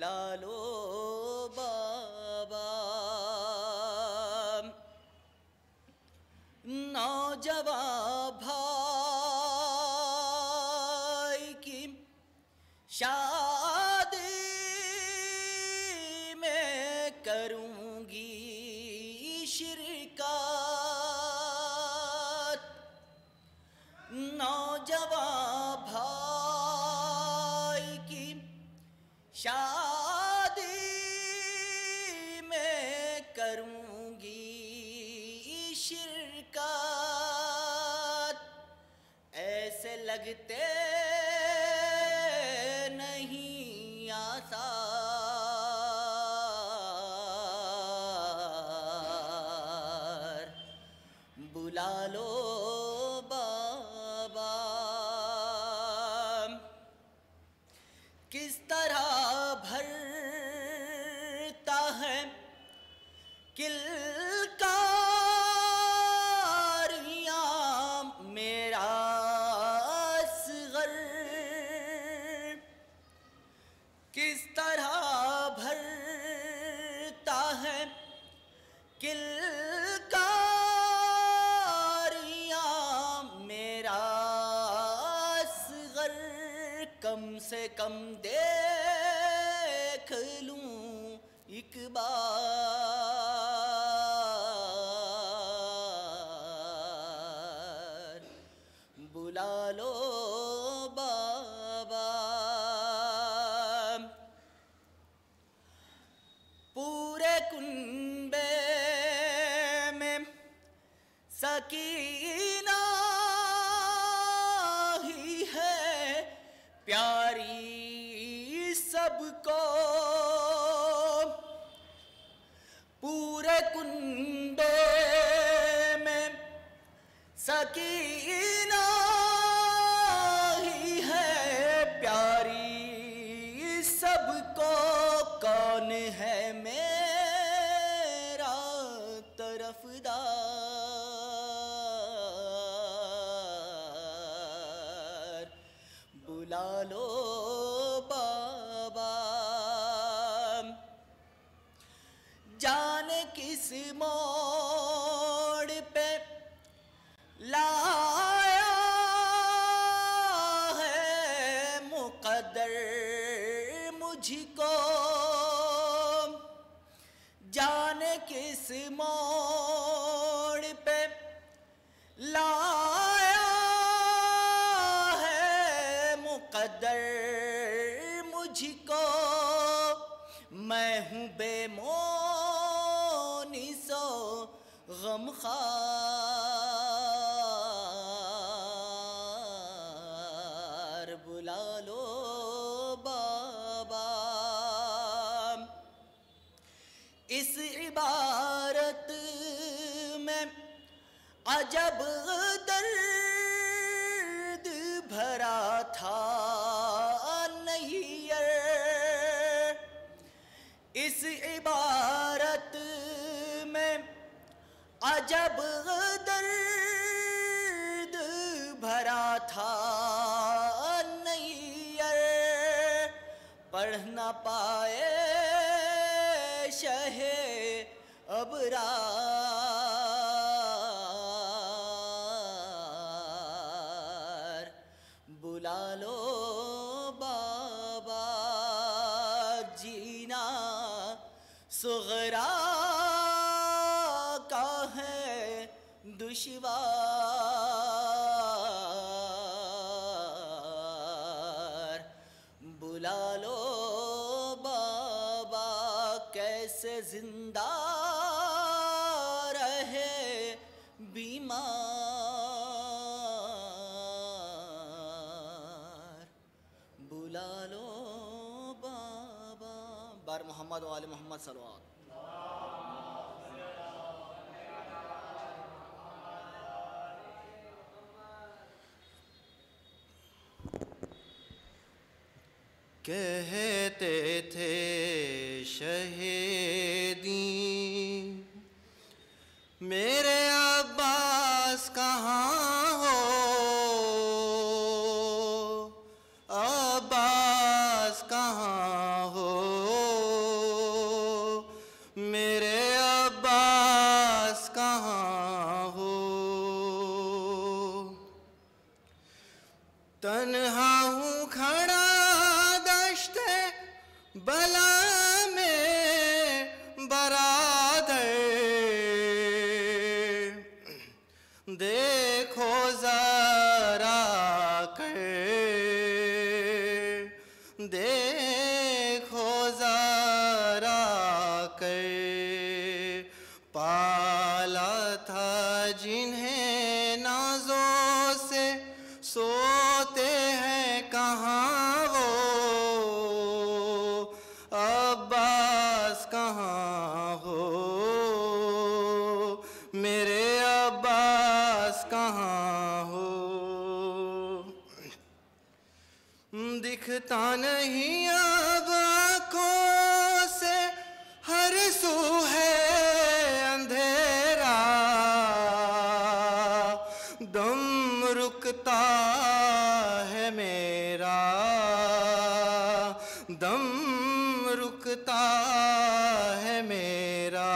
بلا لو بابا نوجوان بھائی کی شادی میں کروں گی شرکت نوجوان بھائی کی شادی میں کروں گی شرکت ایسے لگتے نہیں آثار بلا لو بابا کس طرح بھرتا ہے کلکاریاں میرا اصغر کس طرح بھرتا ہے کلکاریاں میرا اصغر کم سے کم دیکھ لوں ایک بار بلا لو بابا پورے کنبے میں سکینہ ہی ہے پیاری سب کو پورے کنبے میں سکینہ ہی ہے پیاری سب کو کون ہے میرا طرفدار بلا لو بابا جانے کس موڑ پہ لایا ہے مقدر مجھ کو جانے کس موڑ پہ لایا ہے مقدر مجھ کو میں ہوں بے مونس و غمخوار بلا لو بابا اس عبارت میں عجب درد بھرا تھا نہیں اس عبارت میں عجب درد بھرا تھا نہیں پڑھ نہ پائے شہ ابرار بلا لو بابا جینا صغرا کا ہے دشوار بلا لو بابا کیسے زندہ رہے بیمار بلا لو بابا بار محمد و آل محمد صلوات کہتے تھے شہیدی میرے عباس کہاں ہو عباس کہاں ہو تنہا ہوں کھڑا دشت بلا میں برادر، دیکھو ذرا کر، دیکھو ذرا کر، پالا تھا جنہیں نازوں سے سوتے ہیں کہاں وہ، عباس کہاں ہو، میرے عباس کہاں ہو، دکھتا نہیں اب آنکھوں سے، ہر سو ہے اندھیرا، دم رکتا ہے میرا، دم رکتا ہے میرا،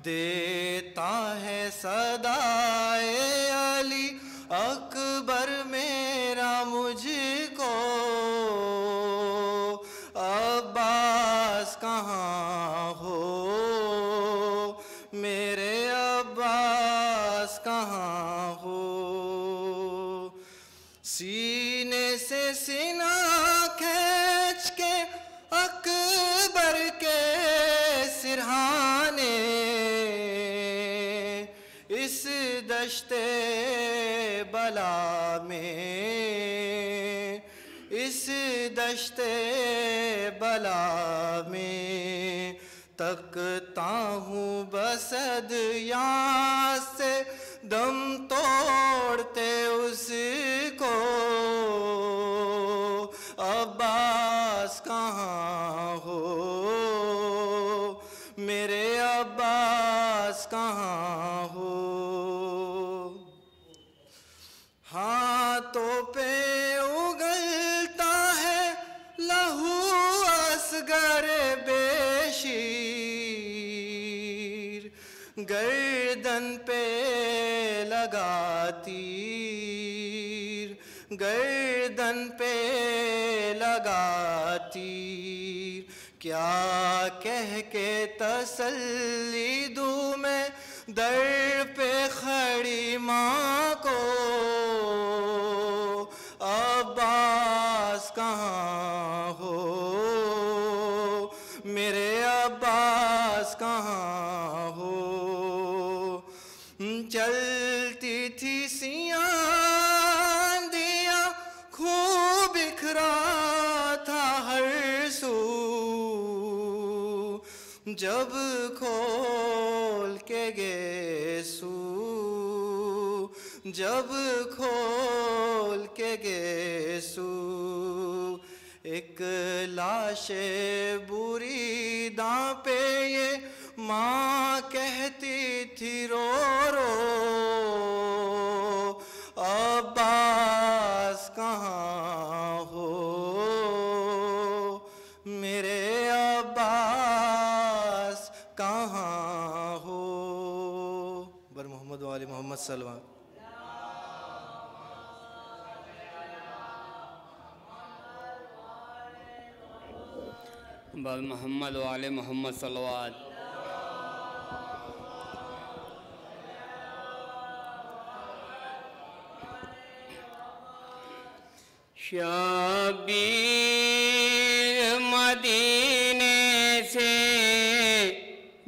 دیتا ہے صدائے علی اکبر میرا مجھ کو، عباس کہاں ہو، میرے عباس کہاں ہو، سینے سے سینہ کھینچ کے اکبر کے سرہانے، اس دشت بلا میں، اس دشت بلا میں، تکتا ہوں بسد یہاں سے دم توڑتے اس کو، عباس کہاں ہو، میرے عباس کہاں ہو، ہاتھوں پہ اگلتا ہے لہو اصغر بے شیر، گردن پہ لگا تیر، گردن پہ لگا تیر، کیا کہہ کے تسلی دوں میں در پہ کھڑی ماں کو، عباس کہاں ہو، میرے عباس کہاں ہو، چلتی تھی سیاہ آندھیاں، خون بکھرا تھا ہر سو، جب کھول کے گیسو، جب کھول کے گیسو، ایک لاش بری داں پہ یہ ماں کہتی تھی رو رو، عباس کہاں ہو، میرے عباس کہاں ہو، بر محمد و آل محمد صلی اللہ علیہ وسلم۔ بر محمد و آل محمد صلوات۔ شبیر مدینے سے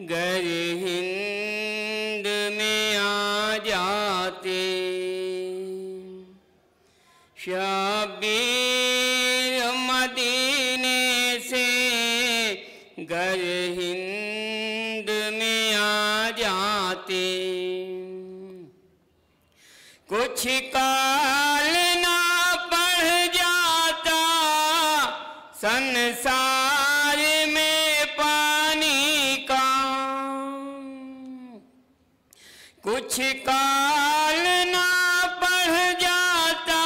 گر ہند میں آ جاتے، شبیر مدینے سے گر ہند میں آ جاتے، کچھ کال نہ پڑھ جاتا سنسار میں پانی کا، کچھ کال نہ پڑھ جاتا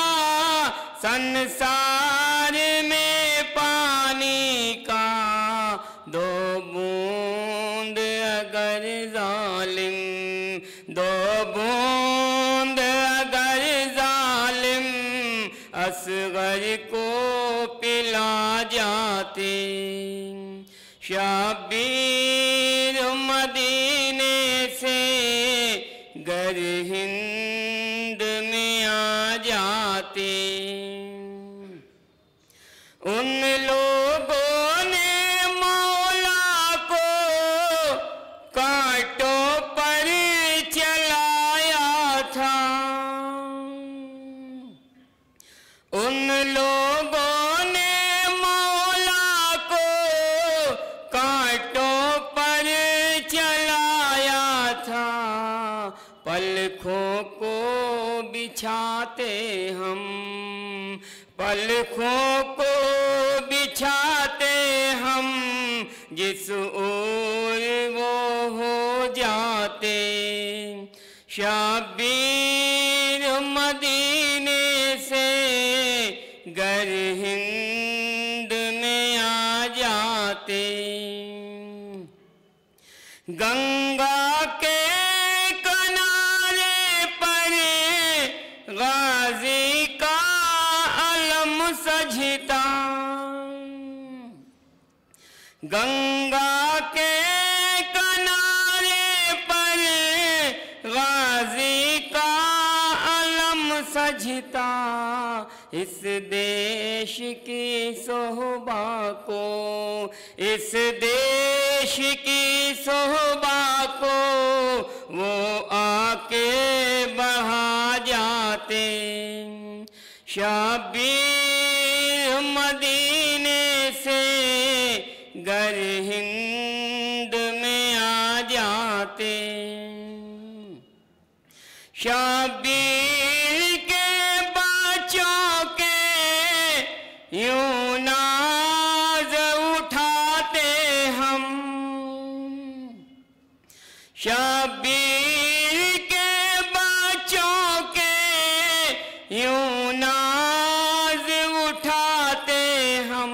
سنسار میں پانی کا، دو بوند اگر ظالم، دو بوند اگر ظالم اصغر کو پلا جاتے شبیر مدینے سے گر ہند میں آ جاتے ان لوگوں نے مولا کو کانٹوں پر چلایا تھا ان لوگوں نے مولا کو کانٹوں پر چلایا تھا پلکوں کو بچھاتے ہم پلکوں کو بچھاتے ہم جس اور وہ ہو جاتے شبیر مدینے سے گر ہند میں آ جاتے گنگا کے کنارے پر غازی کا علم سجتا گنگا کے کنارے پر غازی کا علم سجتا اس دیش کی صحبا کو اس دیش کی صحبا کو وہ آ کے بڑھا جاتے شبیر مدینے سے گر ہند میں آ جاتے شبیر کے بچوں کے یوں ناز اٹھاتے ہم شبیر کے بچوں کے یوں ناز اٹھاتے ہم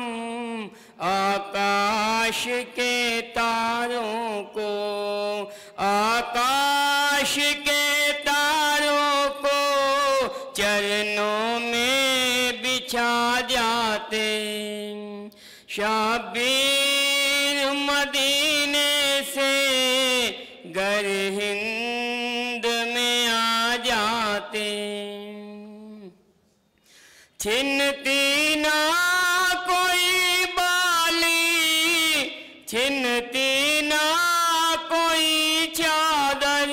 آکاش کے تاروں کو آکاش کے تاروں کو چرنوں میں بچھا جاتے شبیر مدینے سے گر ہند میں آ جاتے چھنتی نہ کوئی بالی چھنتی نہ کوئی چادر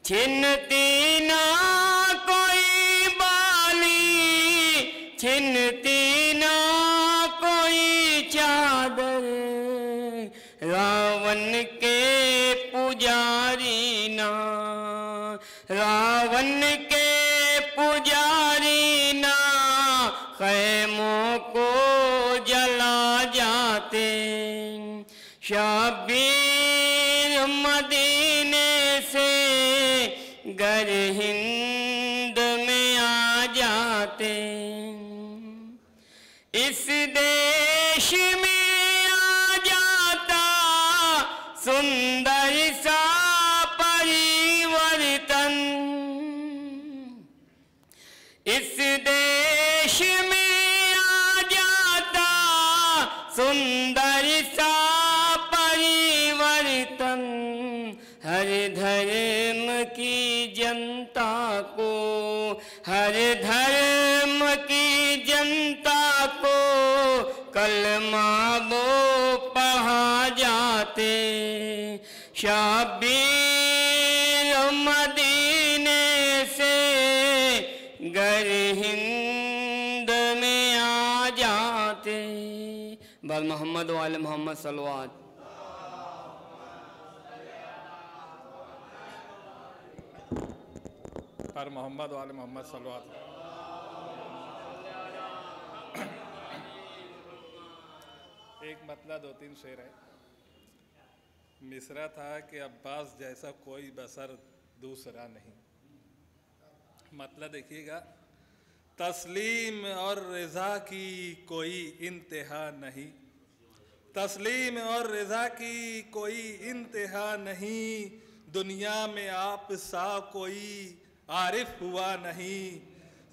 چھنتی نہ کوئی بالی چھنتی نہ کوئی چادر راون کے پجاری نہ راون کے پجاری نہ خیموں کو جلا جاتے شبیر مدینے سے گر ہند میں آ جاتے اس دیش میں آ جاتا سندر سا پریورتن اس دیش میں آ جاتا سندر سا پریورتن ہر دھرم کی جنتا کو ہر دھرم کی جنتا کو کلمہ وہ پڑھا جاتے شبیر مدینے سے گر ہند میں آ جاتے بر محمد و آل محمد صلوات پر محمد و آل محمد صلوات ایک مطلع دو تین شعر ہے مصرع تھا کہ عباس جیسا کوئی بسر دوسرا نہیں مطلع دیکھیے گا تسلیم اور رضا کی کوئی انتہا نہیں تسلیم اور رضا کی کوئی انتہا نہیں دنیا میں آپ سا کوئی عارف ہوا نہیں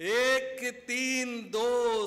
1 3 2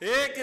1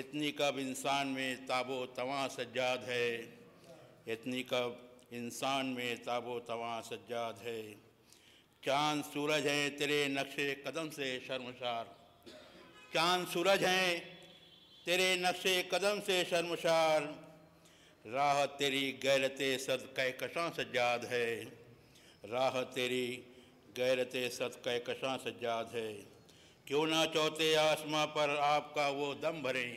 اتنی کب انسان میں تاب و تواں سجاد ہے، اتنی کب انسان میں تاب و تواں سجاد ہے۔ چاند سورج ہیں تیرے نقش قدم سے شرمسار، چاند سورج ہیں تیرے نقش قدم سے شرمسار، راہ تیری غیرت صد کہکشاں سجاد ہے، راہ تیری غیرت صد کہکشاں سجاد ہے۔ کیوں نہ چوتھے آسماں پر آپ کا وہ دم بھریں،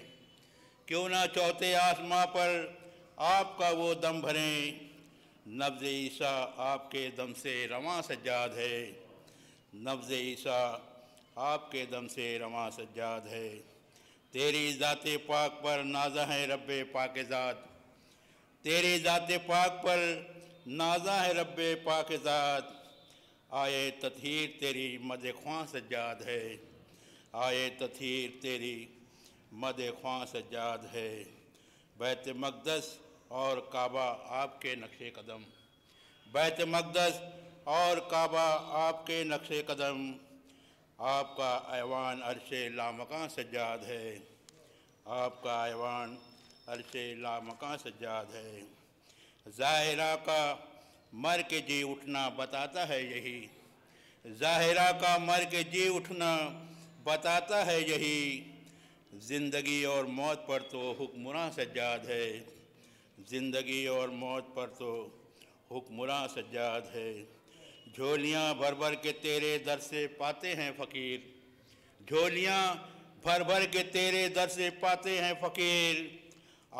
کیوں نہ چوتھے آسماں پر آپ کا وہ دم بھریں، نبض عیسیٰ آپ کے دم سے رواں سجاد ہے، نبض عیسیٰ آپ کے دم سے رواں سجاد ہے۔ تیری ذات پاک پر نازہ ہے رب پاک ذات، تیری ذات پاک پر نازہ ہے رب پاک ذات، آئے تطہیر تیری مد خواں سجاد ہے، آئے تطہیر تیری مد خواں سجاد ہے۔ بیت مقدس اور کعبہ آپ کے نقش قدم، بیت مقدس اور کعبہ آپ کے نقش قدم، آپ کا ایوان عرش لامکاں سجاد ہے، آپ کا ایوان عرش لامکاں سجاد ہے۔ ظاہرہ کا مر کے جی اٹھنا بتاتا ہے یہی، ظاہرہ کا مر کے جی اٹھنا بتاتا ہے یہی، زندگی اور موت پر تو حکمراں سجاد ہے، زندگی اور موت پر تو حکمراں سجاد ہے۔ جھولیاں بھر بھر کے تیرے در سے پاتے ہیں فقیر، جھولیاں بھر بھر کے تیرے در سے پاتے ہیں فقیر،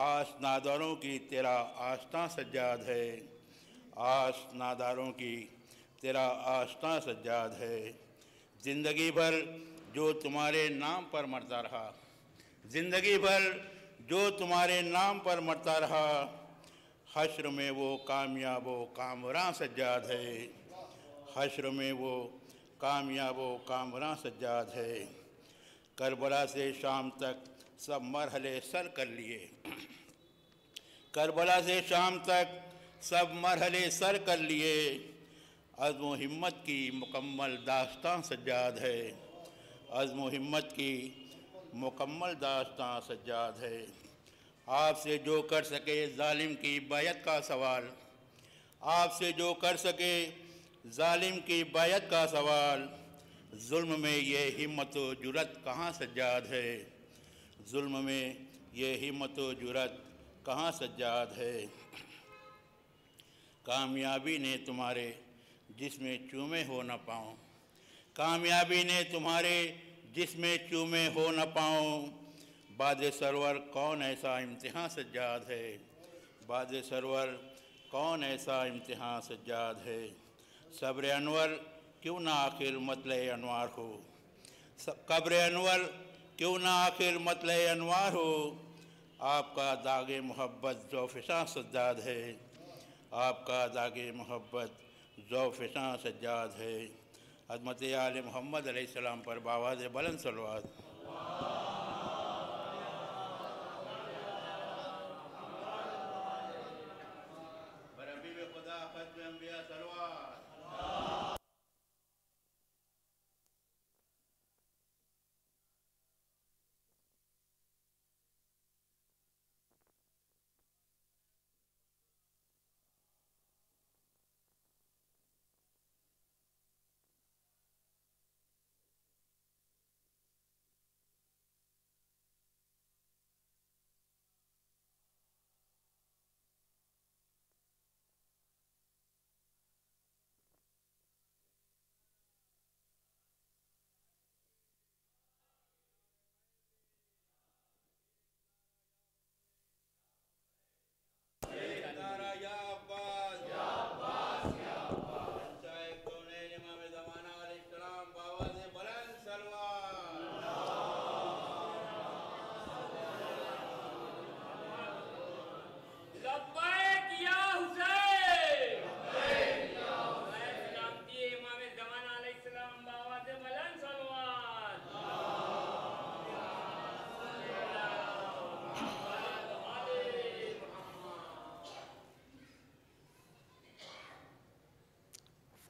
آس ناداروں کی تیرا آستاں سجاد ہے، آس ناداروں کی تیرا آستاں سجاد ہے۔ زندگی بھر جو تمہارے نام پر مرتا رہا، زندگی بھر جو تمہارے نام پر مرتا رہا، حشر میں وہ کامیاب و کامراں سجاد ہے، حشر میں وہ کامیاب و کامراں سجاد ہے۔ کربلا سے شام تک سب مرحلے سر کر لیے، کربلا سے شام تک سب مرحلے سر کر لیے، عزم و ہمت کی مکمل داستان سجاد ہے، عزم و ہمت کی مکمل داستان سجاد ہے۔ آپ سے جو کر سکے ظالم کی بیعت کا سوال، آپ سے جو کر سکے ظالم کی بیعت کا سوال، ظلم میں یہ ہمت و جرأت کہاں سجاد ہے، ظلم میں یہ ہمت و جرأت کہاں سجاد ہے۔ کامیابی نے تمہارے جس میں چومے ہو نہ پاؤں، کامیابی نے تمہارے جس میں چومے ہو نہ پاؤں، باد سرور کون ایسا امتحان سجاد ہے، باد سرور کون ایسا امتحان سجاد ہے۔ صبر انور کیوں نہ آخر مطلع انوار ہو، قبر انور کیوں نہ آخر مطلع انوار ہو، آپ کا داغ محبت ذوفشاں سجاد ہے، آپ کا داغ محبت ذوفشاں سجاد ہے۔ عظمت آل محمد علیہ السلام پر بآواز بلند صلوات۔ برحبیب خدا ختم انبیاء صلوات۔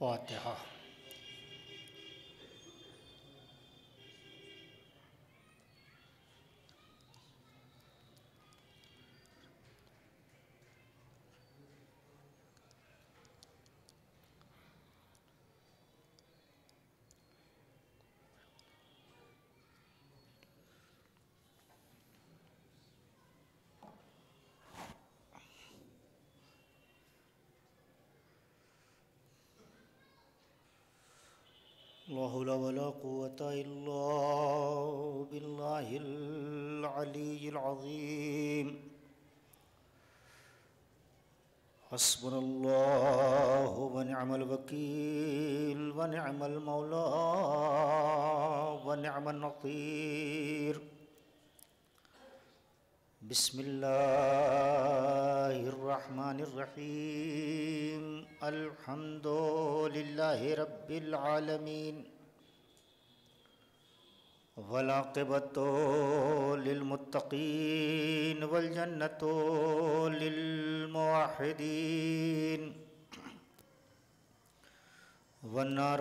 فاتحہ۔ لا حول ولا قوة إلا بالله العلي العظيم. حسبنا الله ونعم الوكيل ونعم المولى ونعم النصير. بسم الله الرحمن الرحيم. الحمد لله رب العالمين والعاقبة للمتقين والجنة للموحدين والنار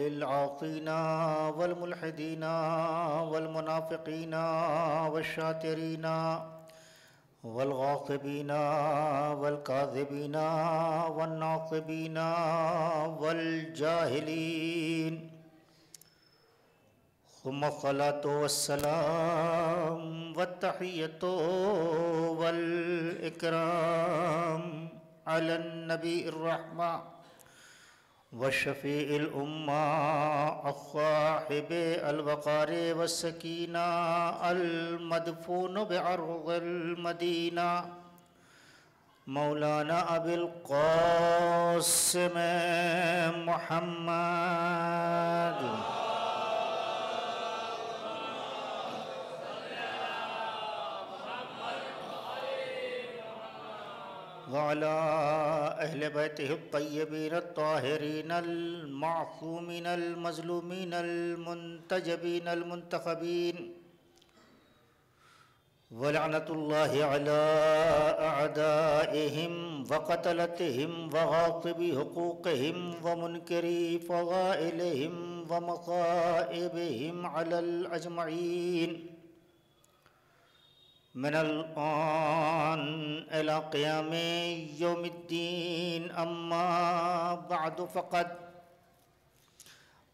للعاصين والملحدين والمنافقين والشاترين والغاصبين والكاذبين والناصبين والجاهلين. ثم الصلاة والسلام والتحية والإكرام على النبي الرحمة والشفيع الأمة الصاحب الوقار والسكينة المدفون بعرض المدينة مولانا أبي القاسم محمد وعلى أهل بيته الطيبين الطاهرين المعصومين المظلومين المنتجبين المنتخبين. ولعنة الله على أعدائهم وقتلتهم وغاصبي حقوقهم ومنكري فضائلهم ومصائبهم على الأجمعين من الآن إلى قيام يوم الدين. أما بعد فقد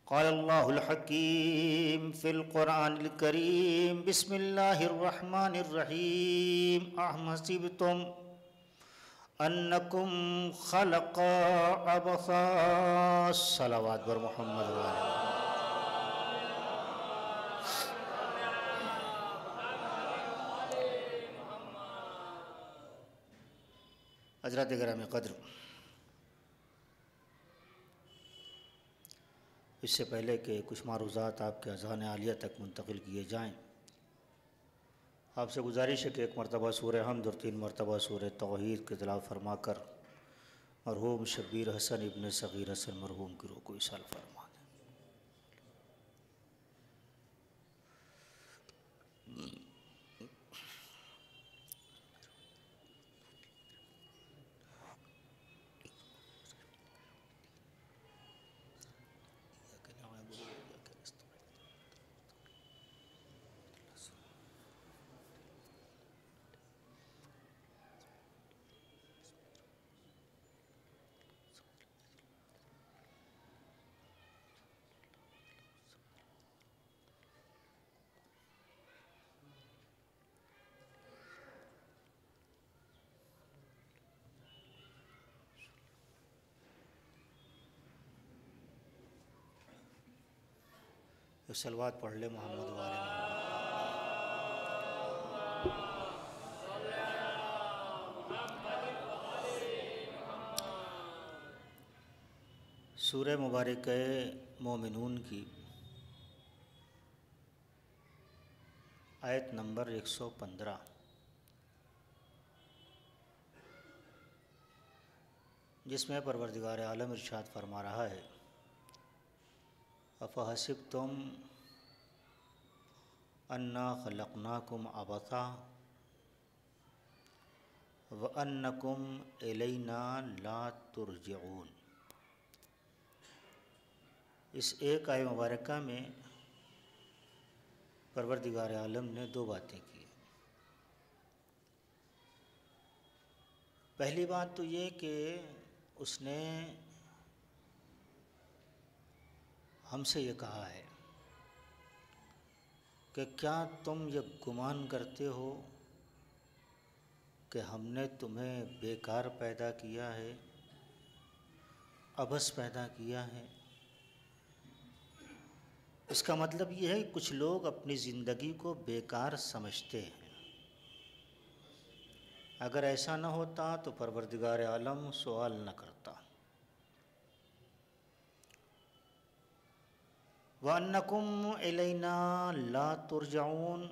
قال الله الحكيم في القرآن الكريم. بسم الله الرحمن الرحيم. أم حسبتم أنكم خلق عبثا. صلوات بر محمد وآله. حضرات گرامی قدر، اس سے پہلے کہ کچھ معروضات آپ کے اذہان عالیہ تک منتقل کیے جائیں، آپ سے گزارش ہے کہ ایک مرتبہ سورہ حمد اور 3 مرتبہ سورہ توحید کی تلاوت فرما کر مرحوم شبیر حسن ابن صغیر حسن مرحوم کی روح کو ایصال فرما دیں. صلوات پڑھ لے محمد وآل محمد. سورہ مبارکہ مومنون کی آیت نمبر 115، جس میں پروردگار عالم ارشاد فرما رہا ہے: افحسبتم انا خلقناکم عبثا وانکم الینا لا ترجعون. اس ایک آیت مبارکہ میں پروردگار عالم نے 2 باتیں کی. پہلی بات تو یہ کہ اس نے ہم سے یہ کہا ہے کہ کیا تم یہ گمان کرتے ہو کہ ہم نے تمہیں بیکار پیدا کیا ہے، عبث پیدا کیا ہے، اس کا مطلب یہ ہے کہ کچھ لوگ اپنی زندگی کو بیکار سمجھتے ہیں. اگر ایسا نہ ہوتا تو پروردگار عالم سوال نہ کرتا. وَأَنَّكُمْ إِلَيْنَا لَا تُرْجَعُونَ.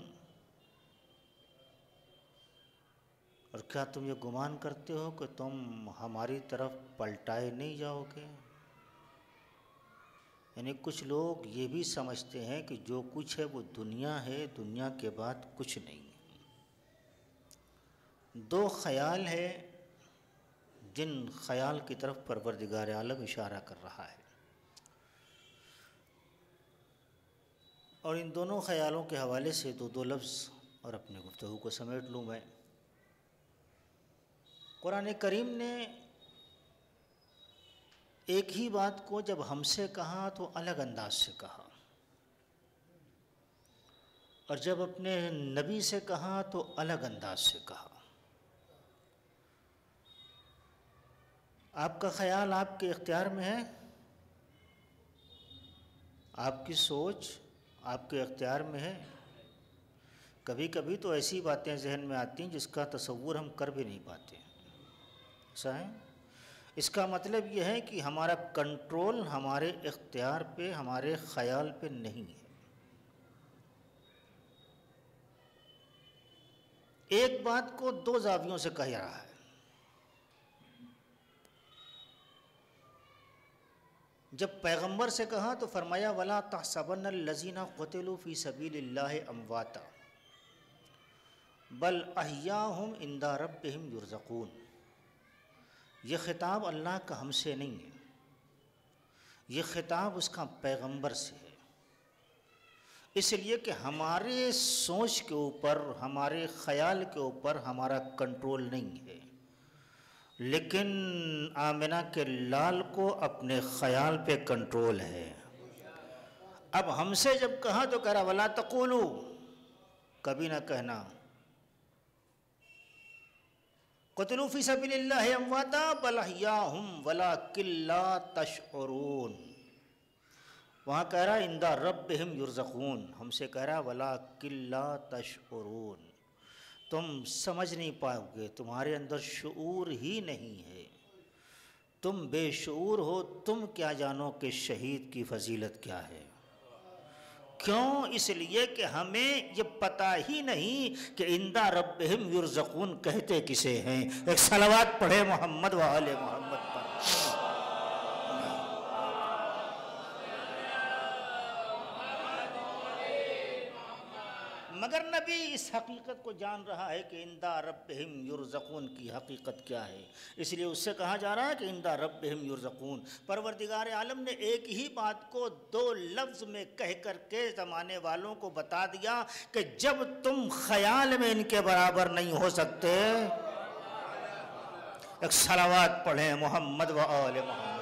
اور کیا تم یہ گمان کرتے ہو کہ تم ہماری طرف پلٹائے نہیں جاؤ گے؟ یعنی کچھ لوگ یہ بھی سمجھتے ہیں کہ جو کچھ ہے وہ دنیا ہے، دنیا کے بعد کچھ نہیں. دو خیال ہے جن خیال کی طرف پروردگار عالم اشارہ کر رہا ہے، اور ان دونوں خیالوں کے حوالے سے دو لفظ اور اپنے گفتگو کو سمیٹ لوں میں. قرآن کریم نے ایک ہی بات کو جب ہم سے کہا تو الگ انداز سے کہا، اور جب اپنے نبی سے کہا تو الگ انداز سے کہا. آپ کا خیال آپ کے اختیار میں ہے، آپ کی سوچ آپ کے اختیار میں ہے. کبھی کبھی تو ایسی باتیں ذہن میں آتی ہیں جس کا تصور ہم کر بھی نہیں پاتے. ایسا ہے. اس کا مطلب یہ ہے کہ ہمارا کنٹرول ہمارے اختیار پہ، ہمارے خیال پہ نہیں ہے. ایک بات کو دو زاویوں سے کہہ رہا ہے. جب پیغمبر سے کہا تو فرمایا وَلَا تَحْسَبَنَّ الَّذِينَ قُتِلُوا فِي سَبِيلِ اللَّهِ أَمْوَاتًا بَلْ أَحْيَاءٌ عِندَ رَبِّهِمْ يُرْزَقُونَ. یہ خطاب اللہ کا ہم سے نہیں ہے، یہ خطاب اس کا پیغمبر سے ہے. اس لیے کہ ہمارے سوچ کے اوپر، ہمارے خیال کے اوپر ہمارا کنٹرول نہیں ہے، لیکن آمنہ کے لال کو اپنے خیال پہ کنٹرول ہے. اب ہم سے جب کہا تو کہہ رہا وَلَا تَقُولُوا، کبھی نہ کہنا قُتِلُوا فِي سَبِيلِ اللَّهِ أَمْوَاتًا بَلْ أَحْيَاءٌ وَلَٰكِن لَّا تَشْعُرُونَ. وہاں کہہ رہا عِندَ رَبِّهِمْ يُرْزَقُونَ، ہم سے کہہ رہا وَلَٰكِن لَّا تَشْعُرُونَ. تم سمجھ نہیں پاؤ گے، تمہارے اندر شعور ہی نہیں ہے، تم بے شعور ہو. تم کیا جانو کہ شہید کی فضیلت کیا ہے. کیوں؟ اس لیے کہ ہمیں یہ پتہ ہی نہیں کہ عند ربہم یرزقون کہتے کسے ہیں. ایک صلوات پڑھے محمد و آل محمد پر. مگر نبی اس حقیقت کو جان رہا ہے کہ عند ربہم یرزقون کی حقیقت کیا ہے، اس لیے اس سے کہا جا رہا ہے کہ عند ربہم یرزقون. پروردگار عالم نے ایک ہی بات کو دو لفظ میں کہہ کر کے زمانے والوں کو بتا دیا کہ جب تم خیال میں ان کے برابر نہیں ہو سکتے. ایک صلوات پڑھیں محمد و آل محمد.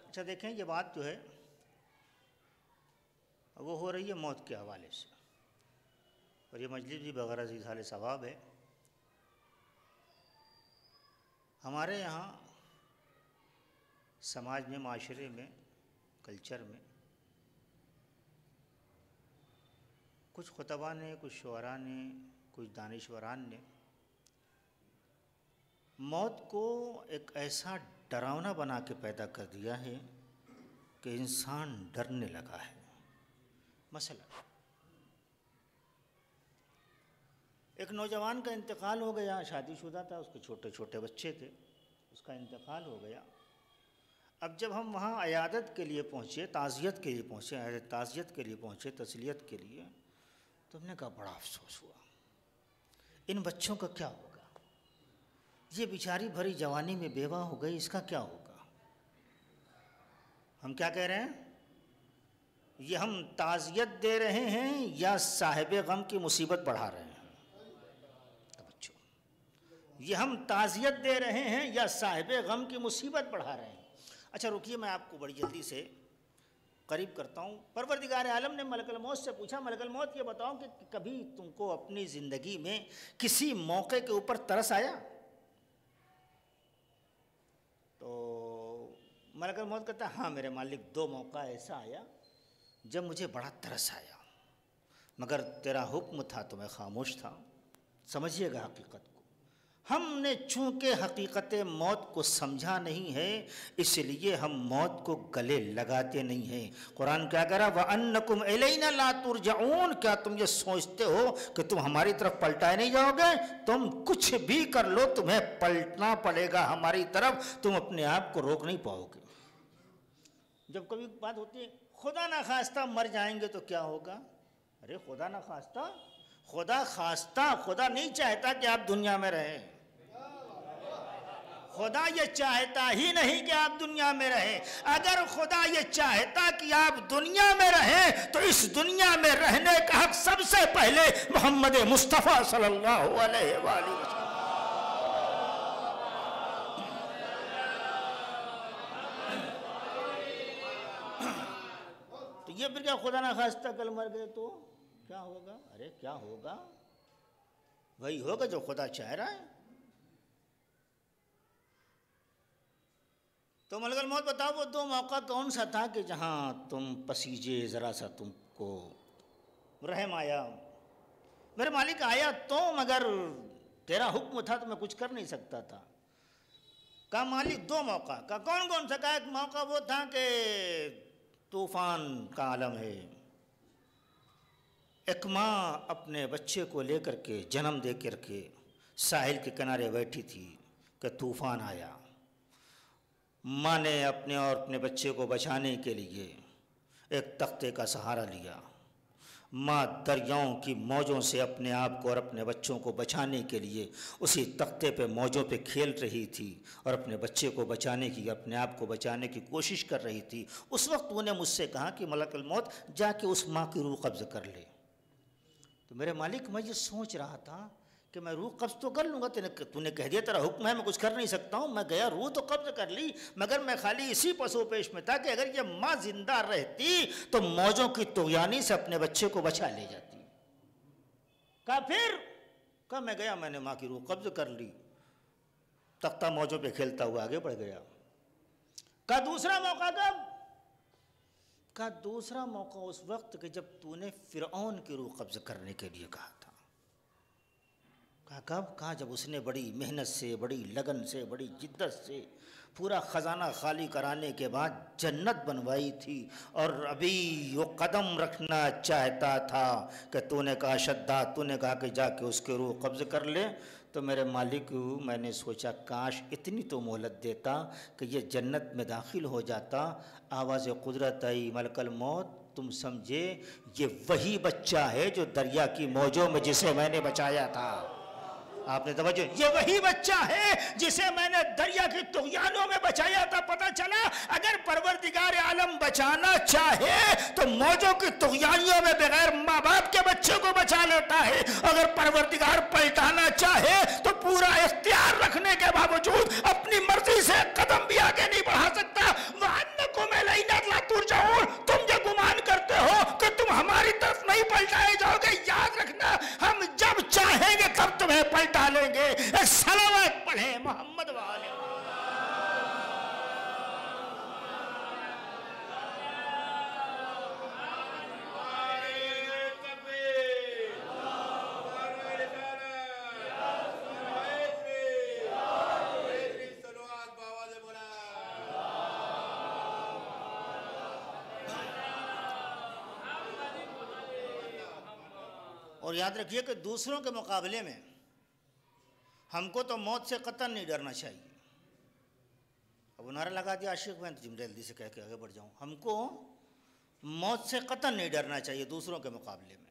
اچھا دیکھیں، یہ بات جو ہے وہ ہو رہی ہے موت کے حوالے سے، اور یہ مجلس بھی بغرض اظہار ثواب ہے. ہمارے یہاں سماج میں، معاشرے میں، کلچر میں کچھ خطباء نے، کچھ شعراء نے، کچھ دانشوران نے موت کو ایک ایسا ڈراؤنا بنا کے پیدا کر دیا ہے کہ انسان ڈرنے لگا ہے. مثلا ایک نوجوان کا انتقال ہو گیا، شادی شدہ تھا، اس کے چھوٹے چھوٹے بچے تھے، اس کا انتقال ہو گیا. اب جب ہم وہاں عیادت کے لیے پہنچے، تعزیت کے لیے پہنچے، تعزیت کے لیے پہنچے، تسلیت کے لیے، تو ہم نے کہا بڑا افسوس ہوا. ان بچوں کا کیا ہوگا؟ یہ بیچاری بھری جوانی میں بیوہ ہو گئی، اس کا کیا ہوگا؟ ہم کیا کہہ رہے ہیں؟ یہ ہم تعزیت دے رہے ہیں یا صاحب غم کی مصیبت بڑھا رہے ہیں؟ یہ ہم تعزیت دے رہے ہیں یا صاحب غم کی مصیبت بڑھا رہے ہیں؟ اچھا رکیے، میں آپ کو بڑی جلدی سے قریب کرتا ہوں۔ پروردگار عالم نے ملک الموت سے پوچھا، ملک الموت یہ بتاؤ کہ کبھی تم کو اپنی زندگی میں کسی موقع کے اوپر ترس آیا؟ تو ملک الموت کہتا ہے ہاں میرے مالک، 2 موقع ایسا آیا جب مجھے بڑا ترس آیا، مگر تیرا حکم تھا تو میں خاموش تھا۔ سمجھیے گا حقیقت کو، ہم نے چونکہ حقیقت موت کو سمجھا نہیں ہے اس لیے ہم موت کو گلے لگاتے نہیں ہیں۔ قرآن کیا کہہ رہا؟ وَأَنَّكُمْ إِلَيْنَا لَا تُرْجَعُونَ، کیا تم یہ سوچتے ہو کہ تم ہماری طرف پلٹائے نہیں جاؤ گے؟ تم کچھ بھی کر لو تمہیں پلٹنا پڑے گا ہماری طرف، تم اپنے آپ کو روک نہیں پاؤ گے۔ جب کبھی بات ہوتی ہے خدا نہ خواستہ مر جائیں گے تو کیا ہوگا؟ ارے خدا نہ خواستہ، خدا نہیں چاہتا کہ آپ دنیا میں رہیں، خدا یہ چاہتا ہی نہیں کہ آپ دنیا میں رہیں۔ اگر خدا یہ چاہتا کہ آپ دنیا میں رہیں تو اس دنیا میں رہنے کا حق سب سے پہلے محمد مصطفیٰ صلی اللہ علیہ وآلہ وسلم۔ تو یہ پھر کیا خدا نہ خواستہ کل مر گئے تو کیا ہوگا؟ ارے کیا ہوگا؟ وہی ہوگا جو خدا چاہ رہا ہے۔ تو ملک الموت بتاؤ وہ 2 موقع کون سا تھا کہ جہاں تم پسیجے، ذرا سا تم کو رحم آیا؟ میرے مالک آیا تو، مگر تیرا حکم تھا تو میں کچھ کر نہیں سکتا تھا۔ کہا مالک 2 موقع، کہا کون سا؟ کہا ایک موقع وہ تھا کہ طوفان کا عالم ہے، ایک ماں اپنے بچے کو لے کر کے جنم دے کر کے ساحل کے کنارے بیٹھی تھی کہ طوفان آیا۔ ماں نے اپنے اور اپنے بچے کو بچانے کے لیے ایک تختے کا سہارا لیا۔ ماں دریاؤں کی موجوں سے اپنے آپ کو اور اپنے بچوں کو بچانے کے لیے اسی تختے پہ موجوں پہ کھیل رہی تھی اور اپنے بچے کو بچانے کی، اپنے آپ کو بچانے کی کوشش کر رہی تھی۔ اس وقت انہیں مجھ سے کہا کہ ملک الموت جا کے اس ماں کی روح قبض کر لے۔ تو میرے مالک میں یہ سوچ رہا تھا کہ میں روح قبض تو کر لوں گا، تو نے کہہ دیا تیرا حکم ہے، میں کچھ کر نہیں سکتا ہوں۔ میں گیا روح تو قبض کر لی، مگر میں خالی اسی پسو پیش میں تھا کہ اگر یہ ماں زندہ رہتی تو موجوں کی طغیانی سے اپنے بچے کو بچا لے جاتی۔ کہا میں گیا، میں نے ماں کی روح قبض کر لی، تختہ موجوں پہ کھیلتا ہوا آگے بڑھ گیا۔ کہا دوسرا موقع کب؟ کہا دوسرا موقع اس وقت کہ جب تو نے فرعون کی روح قبض کرنے کے لیے کہا تھا۔ کہا کب؟ کہا جب اس نے بڑی محنت سے، بڑی لگن سے، بڑی جدت سے پورا خزانہ خالی کرانے کے بعد جنت بنوائی تھی اور ابھی وہ قدم رکھنا چاہتا تھا کہ تو نے کہا شداد، تو نے کہا کہ جا کے اس کے روح قبض کر لے۔ تو میرے مالک میں نے سوچا کاش اتنی تو مہلت دیتا کہ یہ جنت میں داخل ہو جاتا۔ آواز قدرت آئی، ملک الموت تم سمجھے یہ وہی بچہ ہے جو دریا کی موجوں میں جسے میں نے بچایا تھا۔ آپ نے توجہ، یہ وہی بچہ ہے جسے میں نے دریا کی طغیانوں میں بچایا تھا۔ پتہ چلا اگر پروردگار عالم بچانا چاہے تو موجوں کی طغیانوں میں بغیر ماں باپ کے بچے کو بچا لیتا ہے، اگر پروردگار پلٹانا چاہے تو پورا اختیار رکھنے کے باوجود اپنی مرضی سے قدم بھی آگے نہیں بڑھا سکتا۔ وَأَنَّكُمْ إِلَيْنَا لَا تُرْجَعُونَ، تم یہ گمان کرتے ہو کہ تم ہماری طرف نہیں پلٹائے جاؤ گے، یاد رکھنا ہم جب چاہیں گے تب تمہیں پلٹا لیں گے۔ ایک صلوات پڑھیں محمد والے۔ اور یاد رکھیے کہ دوسروں کے مقابلے میں ہم کو تو موت سے قطعاً نہیں ڈرنا چاہیے۔ اب نعرہ لگا دیا عاشق میں، تو جلدی سے کہہ کے آگے بڑھ جاؤں۔ ہم کو موت سے قطعاً نہیں ڈرنا چاہیے دوسروں کے مقابلے میں،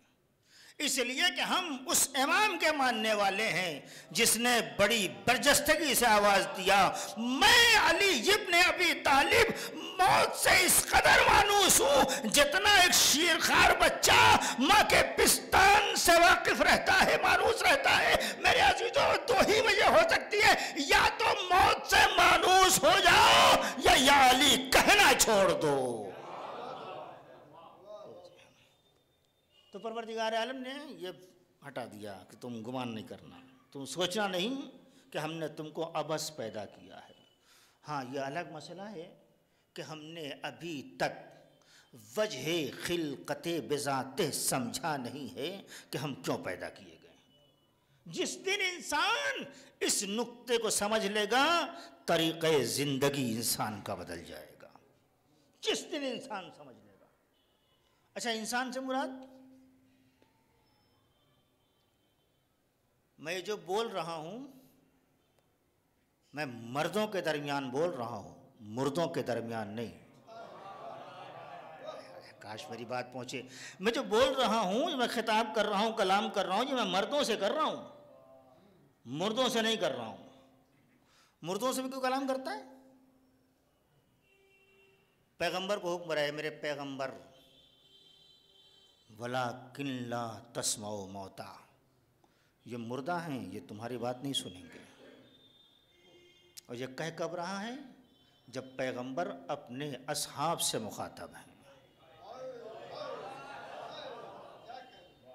اس لیے کہ ہم اس امام کے ماننے والے ہیں جس نے بڑی برجستگی سے آواز دیا، میں علی ابن ابی طالب موت سے اس قدر مانوس ہوں جتنا ایک شیرخوار بچہ ماں کے پستان قرآن سے واقف رہتا ہے، مانوس رہتا ہے، میرے عزیزوں دو ہی وجہ ہو سکتی ہے، یا تو موت سے مانوس ہو جاؤ یا علی کہنا چھوڑ دو۔ تو پروردگار عالم نے یہ ہٹا دیا کہ تم گمان نہیں کرنا، تم سوچنا نہیں کہ ہم نے تم کو عبث پیدا کیا ہے۔ ہاں یہ الگ مسئلہ ہے کہ ہم نے ابھی تک وجہ خلقت بذات سمجھا نہیں ہے کہ ہم کیوں پیدا کیے گئے۔ جس دن انسان اس نقطے کو سمجھ لے گا طریقہ زندگی انسان کا بدل جائے گا، جس دن انسان سمجھ لے گا۔ اچھا انسان سے مراد میں جو بول رہا ہوں میں مردوں کے درمیان بول رہا ہوں، مردوں کے درمیان نہیں۔ کاش میری بات پہنچے۔ میں جو بول رہا ہوں، جو میں خطاب کر رہا ہوں، کلام کر رہا ہوں، جو میں مردوں سے کر رہا ہوں، مردوں سے نہیں کر رہا ہوں۔ مردوں سے بھی کوئی کلام کرتا ہے؟ پیغمبر کو حکم رہے میرے پیغمبر وَلَٰكِن لَا تَسْمَعُوا مَوْتَىٰ، یہ مردہ ہیں، یہ تمہاری بات نہیں سنیں گے۔ اور یہ کہہ کب رہا ہے؟ جب پیغمبر اپنے اصحاب سے مخاطب ہیں۔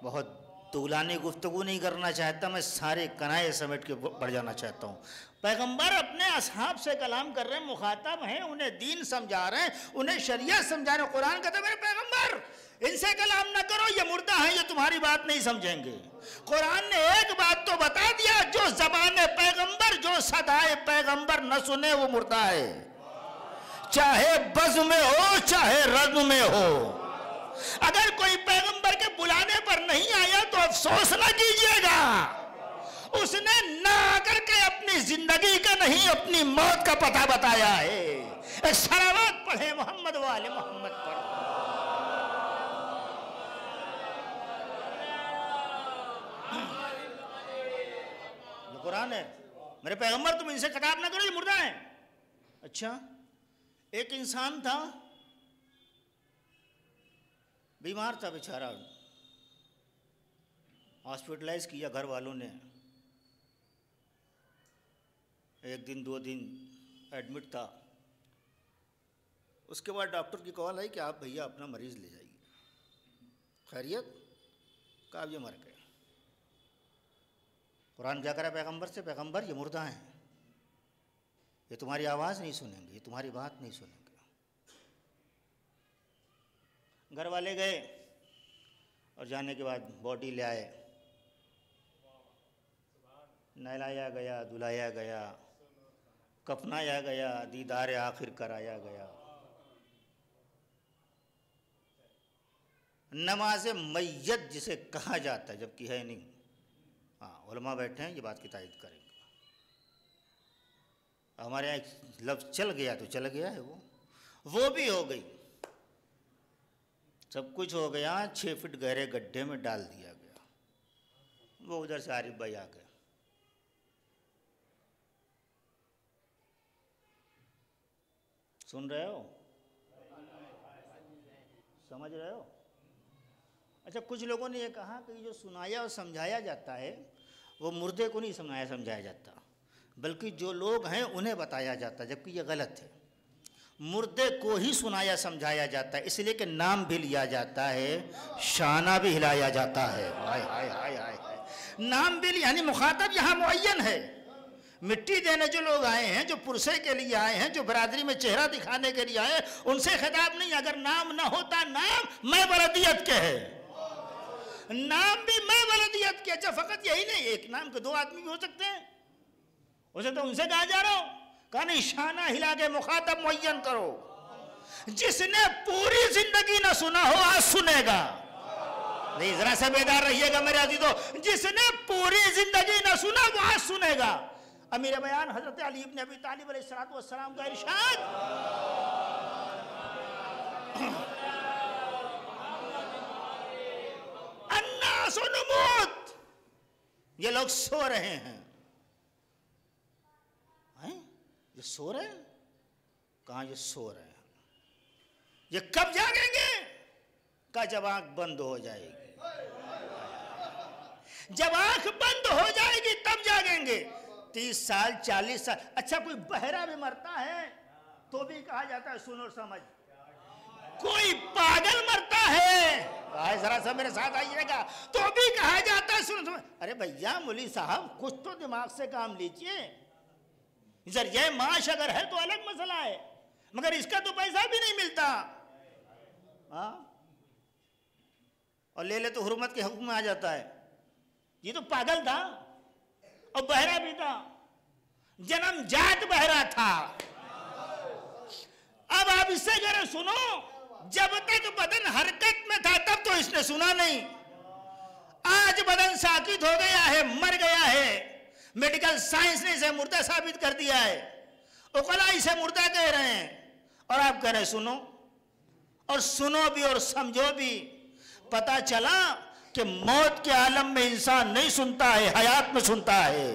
بہت طولانی گفتگو نہیں کرنا چاہتا، میں سارے کنائے سمیٹ کے بڑھ جانا چاہتا ہوں۔ پیغمبر اپنے اصحاب سے کلام کر رہے ہیں، مخاطب ہیں، انہیں دین سمجھا رہے ہیں، انہیں شریعت سمجھا رہے ہیں۔ قرآن کہتا ہے میرے پیغمبر ان سے کلام نہ کرو، یہ مردہ ہیں، یہ تمہاری بات نہیں سمجھیں گے۔ قرآن نے ایک بات تو بتا دیا، جو زبان پیغمبر، جو صدائے پیغمبر نہ سنے وہ مردہ ہے، چاہے بزم میں ہو چاہے رزم میں ہو۔ اگر کوئی پیغمبر کے بلانے پر نہیں آیا تو افسوس نہ کیجیے گا، اس نے نہ آ کر کے اپنی زندگی کا نہیں اپنی موت کا پتہ بتایا ہے۔ ایک صلوات پڑھے محمد و آل محمد پر۔ قرآن ہے میرے پیغمبر تم ان سے خطاب نہ کرو، یہ مردہ ہیں۔ اچھا ایک انسان تھا، بیمار تھا بیچارہ، ہاسپٹلائز کیا گھر والوں نے، ایک دن دو دن ایڈمٹ تھا۔ اس کے بعد ڈاکٹر کی کال آئی کہ آپ بھیا اپنا مریض لے جائیے۔ خیریت؟ کہا یہ مر گئے۔ قرآن کیا کرا پیغمبر سے؟ پیغمبر یہ مردہ ہیں، یہ تمہاری آواز نہیں سنیں گے، یہ تمہاری بات نہیں سنیں گے۔ گھر والے گئے اور جانے کے بعد باڈی لے آئے، نہلایا گیا، دھلایا گیا، کفنایا گیا، دیدار آخر کرایا گیا۔ نماز میت جسے کہا جاتا ہے جبکہ ہے نہیں، ہاں علماء بیٹھے ہیں یہ بات کی تائید کریں گے۔ ہمارے یہاں ایک لفظ چل گیا تو چل گیا ہے، وہ بھی ہو گئی، سب کچھ ہو گیا، 6 فٹ گہرے گڈھے میں ڈال دیا گیا۔ وہ ادھر سے عارف بھائی آ گئے، سن رہے ہو؟ سمجھ رہے ہو؟ اچھا کچھ لوگوں نے یہ کہا کہ جو سنایا اور سمجھایا جاتا ہے وہ مردے کو نہیں سنایا سمجھایا جاتا، بلکہ جو لوگ ہیں انہیں بتایا جاتا ہے، جبکہ یہ غلط ہے۔ مردے کو ہی سنایا سمجھایا جاتا ہے، اس لیے کہ نام بھی لیا جاتا ہے، شانہ بھی ہلایا جاتا ہے۔ ہائے ہائے ہائے ہائے، نام بھی لیا، یعنی مخاطب یہاں معین ہے۔ مٹی دینے جو لوگ آئے ہیں، جو پرسے کے لیے آئے ہیں، جو برادری میں چہرہ دکھانے کے لیے آئے ہیں، ان سے خطاب نہیں۔ اگر نام نہ ہوتا، نام میں بلدیت کے ہے، نام بھی میں بلدیت کے۔ اچھا فقط یہی نہیں، ایک نام کے 2 آدمی بھی ہو سکتے ہیں، اسے تو ان سے کہا جا رہا ہوں، کہا نہیں شانہ ہلا کے مخاطب معین کرو۔ جس نے پوری زندگی نہ سنا ہو آج سنے گا، نہیں ذرا سے بیدار رہیے گا میرے عزیزو، جس نے پوری زندگی نہ سنا وہ آج سنے گا۔ امیر بیان حضرت علی ابن ابی طالب علیہ السلام کا ارشاد، الناس نموت، یہ لوگ سو رہے ہیں۔ یہ سو رہے ہیں؟ کہاں یہ سو رہے ہیں؟ یہ کب جاگیں گے؟ کہا جب آنکھ بند ہو جائے گی۔ جب آنکھ بند ہو جائے گی تب جاگیں گے. 30 سال 40 سال. اچھا کوئی بہرا بھی مرتا ہے تو بھی کہا جاتا ہے سن اور سمجھ. کوئی پاگل مرتا ہے ذرا سا میرے ساتھ آئیے گا تو بھی کہا جاتا ہے سن سمجھ. ارے بھیا مولوی صاحب کچھ تو دماغ سے کام لیجئے. ذریعہ معاش اگر ہے تو الگ مسئلہ ہے مگر اس کا تو پیسہ بھی نہیں ملتا. ہاں اور لے لے تو حرمت کے حکم میں آ جاتا ہے. یہ تو پاگل تھا اور بہرا بھی تھا, جنم جات بہرا تھا. اب آپ اس سے ذرا سنو, جب تک بدن حرکت میں تھا تب تو اس نے سنا نہیں. آج بدن ساکت ہو گیا ہے, مر گیا ہے, میڈیکل سائنس نے اسے مردہ ثابت کر دیا ہے, عقلاء اسے مردہ کہہ رہے ہیں, اور آپ کہہ رہے سنو. اور سنو بھی اور سمجھو بھی. پتا چلا کہ موت کے عالم میں انسان نہیں سنتا ہے, حیات میں سنتا ہے.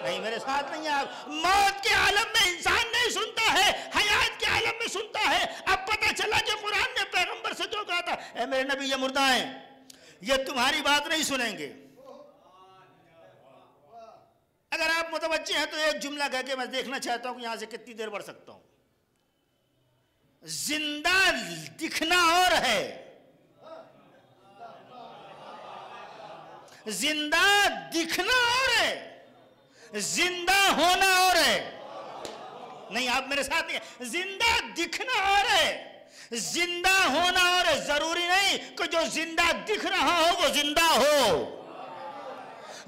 نہیں میرے ساتھ نہیں آپ. موت کے عالم میں انسان نہیں سنتا ہے, حیات کے عالم میں سنتا ہے. اب پتا چلا کہ قرآن نے پیغمبر سے جو کہا تھا, اے میرے نبی یہ مردہ ہیں, یہ تمہاری بات نہیں سنیں گے. اگر آپ متوجہ ہیں تو ایک جملہ کہہ کے میں دیکھنا چاہتا ہوں کہ یہاں سے کتنی دیر بڑھ سکتا ہوں. زندہ دکھنا اور ہے, زندہ دکھنا اور ہے, زندہ ہونا اور ہے. نہیں آپ میرے ساتھ نہیں ہیں. زندہ دکھنا اور ہے, زندہ ہونا اور ہے. ضروری نہیں کہ جو زندہ دکھ رہا ہو وہ زندہ ہو.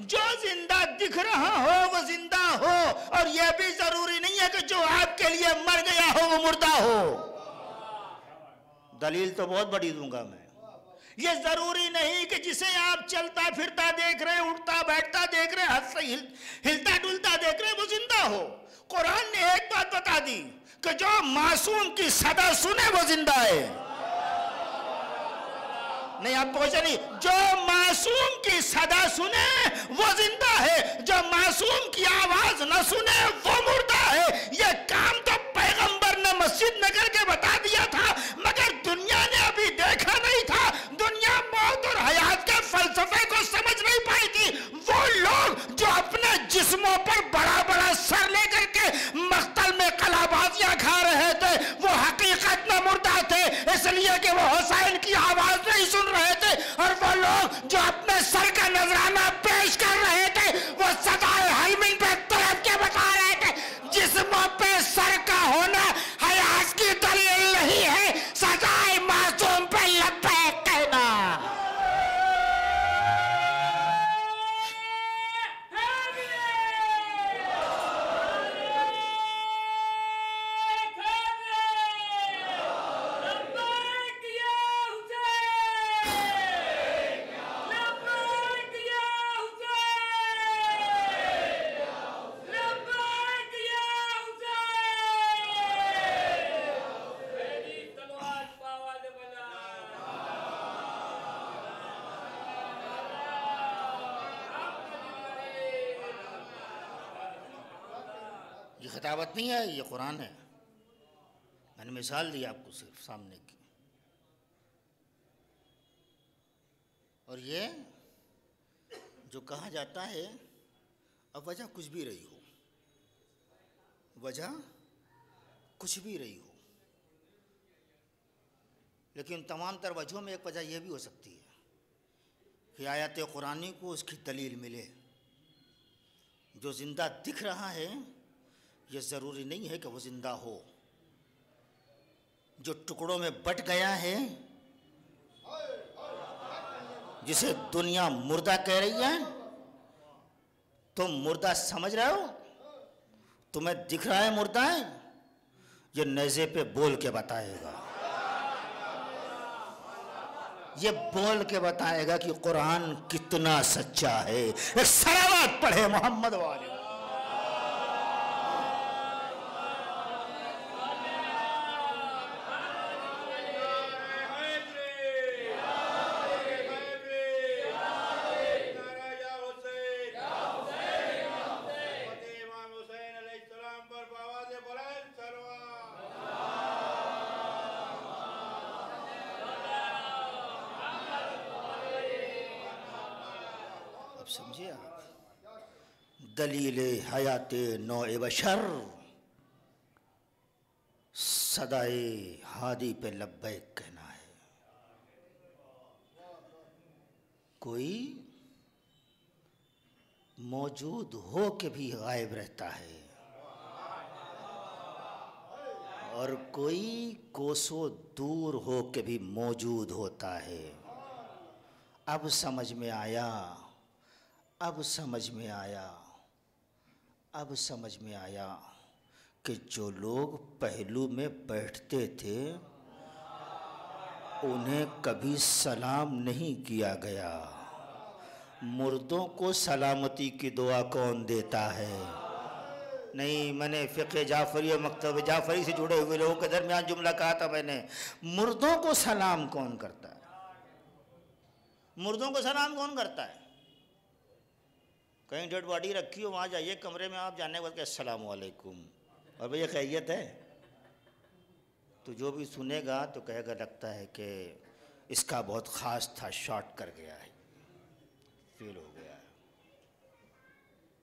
جو زندہ دکھ رہا ہو وہ زندہ ہو, اور یہ بھی ضروری نہیں ہے کہ جو آپ کے لیے مر گیا ہو وہ مردہ ہو. دلیل تو بہت بڑی دوں گا میں. یہ ضروری نہیں کہ جسے آپ چلتا پھرتا دیکھ رہے, اٹھتا بیٹھتا دیکھ رہے, ہلتا ڈلتا دیکھ رہے وہ زندہ ہو. قرآن نے ایک بات بتا دی کہ جو معصوم کی صدا سنے وہ زندہ ہے. نہیں آپ پہنچے نہیں. جو معصوم کی صدا سنے وہ زندہ ہے, جو معصوم کی آواز نہ سنے وہ مردہ ہے. یہ کام تو پیغمبر نے مسجد میں کر کے بتا دیا تھا مگر دنیا نے ابھی دیکھا نہیں تھا. دنیا موت اور حیات کے فلسفے کو سمجھ نہیں پائی تھی. وہ لوگ جو اپنے جسموں پر بڑا بڑا سر لے کر کے مقتل میں قلابازیاں کھا رہے تھے وہ حقیقت میں مردہ تھے, اس لیے کہ وہ حسین کی آواز نہیں سن رہے تھے. اور وہ لوگ جو اپنے سر کا نذرانہ پیش کر رہے تھے وہ صدائے حلمین پہ طلب کے بتا رہے تھے. جسموں پہ سر کا ہونا حیات کی دلیل نہیں ہے, صدائے معصوم پہ لبیک کہنا. یہ خطابت نہیں ہے, یہ قرآن ہے. میں نے مثال دی آپ کو صرف سامنے کی. اور یہ جو کہا جاتا ہے اب وجہ کچھ بھی رہی ہو, وجہ کچھ بھی رہی ہو, لیکن تمام تر وجہوں میں ایک وجہ یہ بھی ہو سکتی ہے کہ آیات قرآنی کو اس کی دلیل ملے. جو زندہ دکھ رہا ہے یہ ضروری نہیں ہے کہ وہ زندہ ہو. جو ٹکڑوں میں بٹ گیا ہے, جسے دنیا مردہ کہہ رہی ہے, تم مردہ سمجھ رہے ہو, تمہیں دکھ رہا ہے مردہ ہے, یہ نیزے پہ بول کے بتائے گا. یہ بول کے بتائے گا کہ قرآن کتنا سچا ہے. ایک صلوات پڑھے محمد والے. سمجھے آپ؟ دلیل حیات نوع بشر، صدائے ہادی پہ لبیک کہنا ہے۔ کوئی موجود ہو کے بھی غائب رہتا ہے، اور کوئی کوسوں دور ہو کے بھی موجود ہوتا ہے۔ اب سمجھ میں آیا، اب سمجھ میں آیا، اب سمجھ میں آیا کہ جو لوگ پہلو میں بیٹھتے تھے انہیں کبھی سلام نہیں کیا گیا۔ مردوں کو سلامتی کی دعا کون دیتا ہے؟ نہیں، میں نے فقہ جعفری اور مکتب جعفری سے جڑے ہوئے لوگوں کے درمیان جملہ کہا تھا میں نے، مردوں کو سلام کون کرتا ہے؟ مردوں کو سلام کون کرتا ہے؟ کہیں ڈیڈ باڈی رکھی ہو، وہاں جائیے کمرے میں، آپ جانے کے بعد کہ السلام علیکم، اور بھئی یہ خیریت ہے؟ تو جو بھی سنے گا تو کہے گا لگتا ہے کہ اس کا بہت خاص تھا، شارٹ کر گیا ہے، فیل ہو گیا ہے۔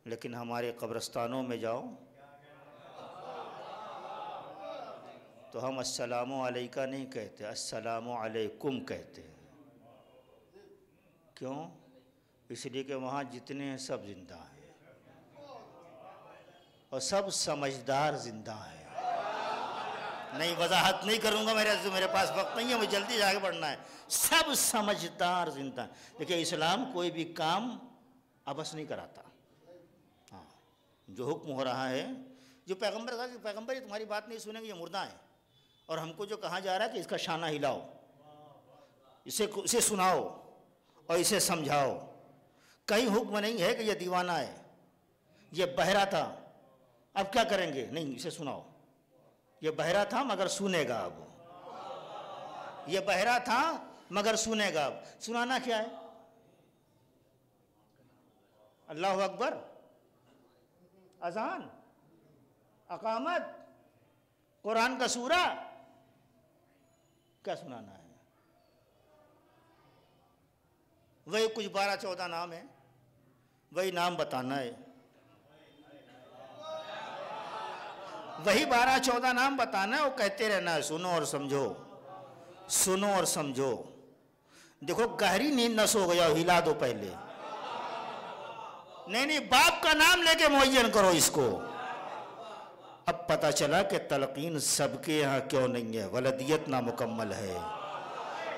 لیکن ہمارے قبرستانوں میں جاؤ تو ہم السلام علیکہ نہیں کہتے، السلام علیکم کہتے ہیں۔ کیوں؟ اس لیے کہ وہاں جتنے ہیں سب زندہ ہیں، اور سب سمجھدار زندہ ہیں۔ نہیں، وضاحت نہیں کروں گا، میرے پاس وقت نہیں ہے، مجھے جلدی جا کے پڑھنا ہے۔ سب سمجھدار زندہ ہیں۔ دیکھیں، اسلام کوئی بھی کام عبث نہیں کراتا۔ ہاں، جو حکم ہو رہا ہے، جو پیغمبر یہ تمہاری بات نہیں سنیں گے، یہ مردہ ہیں، اور ہم کو جو کہا جا رہا ہے کہ اس کا شانہ ہلاؤ، اسے سناؤ اور اسے سمجھاؤ۔ کہیں حکم نہیں ہے کہ یہ دیوانہ ہے، یہ بہرا تھا، اب کیا کریں گے؟ نہیں، اسے سناؤ۔ یہ بہرا تھا مگر سنے گا اب، یہ بہرا تھا مگر سنے گا اب۔ سنانا کیا ہے؟ اللہ اکبر، اذان، اقامت، قرآن کا سورہ، کیا سنانا ہے؟ وہی کچھ 12-14 نام ہیں، وہی نام بتانا ہے، وہی 12-14 نام بتانا ہے، وہ کہتے رہنا ہے سنو اور سمجھو، سنو اور سمجھو۔ دیکھو گہری نیند نہ سو گیا، ہلا دو پہلے۔ نہیں، باپ کا نام لے کے معین کرو اس کو۔ اب پتہ چلا کہ تلقین سب کے یہاں کیوں نہیں ہے، ولدیت نامکمل ہے۔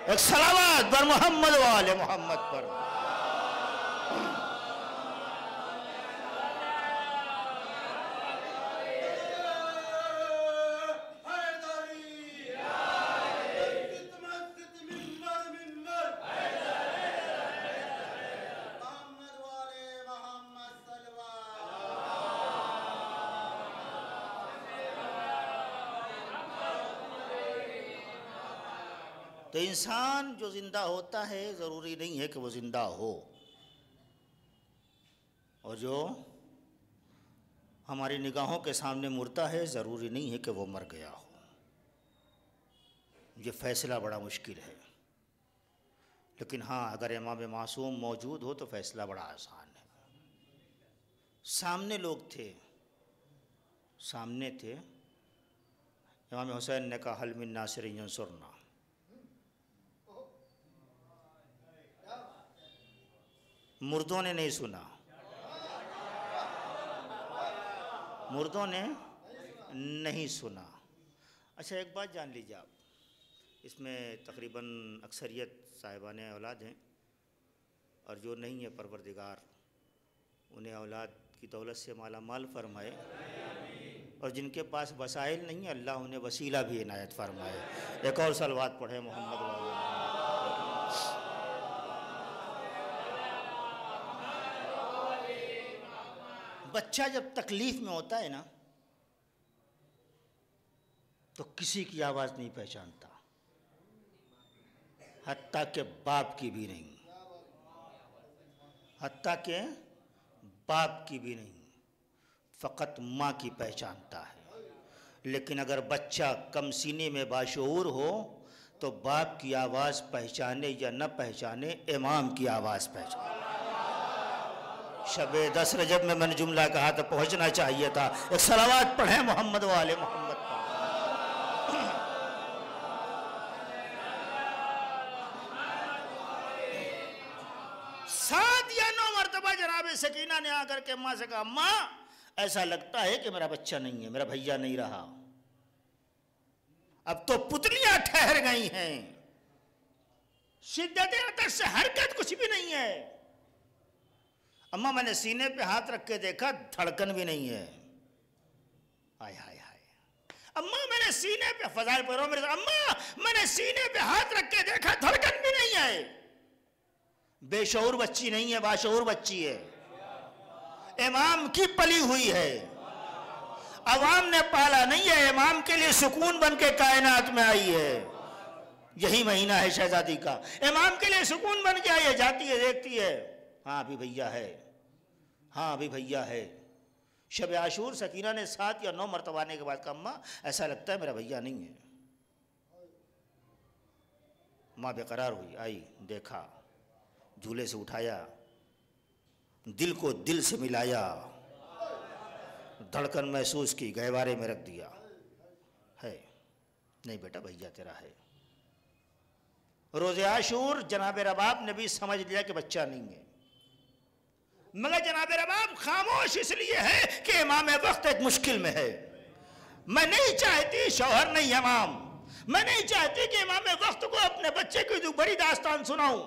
ایک صلوات بر محمد و آل محمد پر۔ تو انسان جو زندہ ہوتا ہے ضروری نہیں ہے کہ وہ زندہ ہو، اور جو ہماری نگاہوں کے سامنے مرتا ہے ضروری نہیں ہے کہ وہ مر گیا ہو۔ یہ فیصلہ بڑا مشکل ہے، لیکن ہاں اگر امام معصوم موجود ہو تو فیصلہ بڑا آسان ہے۔ سامنے لوگ تھے، سامنے تھے، امام حسین نے کہا حل من ناصر ینصرنا، مردوں نے نہیں سنا، مردوں نے نہیں سنا۔ اچھا، ایک بات جان لیجیے آپ، اس میں تقریباً اکثریت صاحبان اولاد ہیں، اور جو نہیں ہے پروردگار انہیں اولاد کی دولت سے مالا مال فرمائے، اور جن کے پاس وسائل نہیں ہے اللہ انہیں وسیلہ بھی عنایت فرمائے۔ ایک اور صلوات پڑھیں محمد والا۔ بچہ جب تکلیف میں ہوتا ہے نا تو کسی کی آواز نہیں پہچانتا، حتیٰ کہ باپ کی بھی نہیں، حتیٰ کہ باپ کی بھی نہیں، فقط ماں کی پہچانتا ہے۔ لیکن اگر بچہ کم سینے میں باشعور ہو تو باپ کی آواز پہچانے یا نہ پہچانے، امام کی آواز پہچانے۔ شب 10 رجب میں نے جملہ کہا تو پہنچنا چاہیے تھا. ایک صلوات پڑھیں محمد والے محمد پر. 7 یا 9 مرتبہ جناب سکینہ نے آ کر کے اماں سے کہا اماں ایسا لگتا ہے کہ میرا بچہ نہیں ہے, میرا بھیا نہیں رہا, اب تو پتلیاں ٹھہر گئی ہیں, شدت آتش سے حرکت کچھ بھی نہیں ہے. اماں میں نے سینے پہ ہاتھ رکھ کے دیکھا دھڑکن بھی نہیں ہے. آئے ہائے ہائے. اماں میں نے سینے پہ فضائل پڑھو میرے ساتھ, اماں میں نے سینے پہ ہاتھ رکھ کے دیکھا دھڑکن بھی نہیں ہے. بے شعور بچی نہیں ہے, باشعور بچی ہے, امام کی پلی ہوئی ہے, عوام نے پالا نہیں ہے, امام کے لیے سکون بن کے کائنات میں آئی ہے. یہی مہینہ ہے شہزادی کا, امام کے لیے سکون بن کے آئی ہے, جاتی ہے دیکھتی ہے, ہاں ابھی بھیا ہے, ہاں ابھی بھیا ہے. شب عاشور سکینہ نے 7 یا 9 مرتبہ آنے کے بعد کہا اماں ایسا لگتا ہے میرا بھیا نہیں ہے. ماں بے قرار ہوئی, آئی, دیکھا, جھولے سے اٹھایا, دل کو دل سے ملایا, دھڑکن محسوس کی, گہوارے میں رکھ دیا. ہے نہیں بیٹا بھیا تیرا ہے. روز عاشور جناب رباب نے بھی سمجھ لیا کہ بچہ نہیں ہے, مگر جناب رباب خاموش اس لیے ہے کہ امام وقت ایک مشکل میں ہے. میں نہیں چاہتی, شوہر نہیں امام, میں نہیں چاہتی کہ امام وقت کو اپنے بچے کی جو بڑی داستان سناؤں.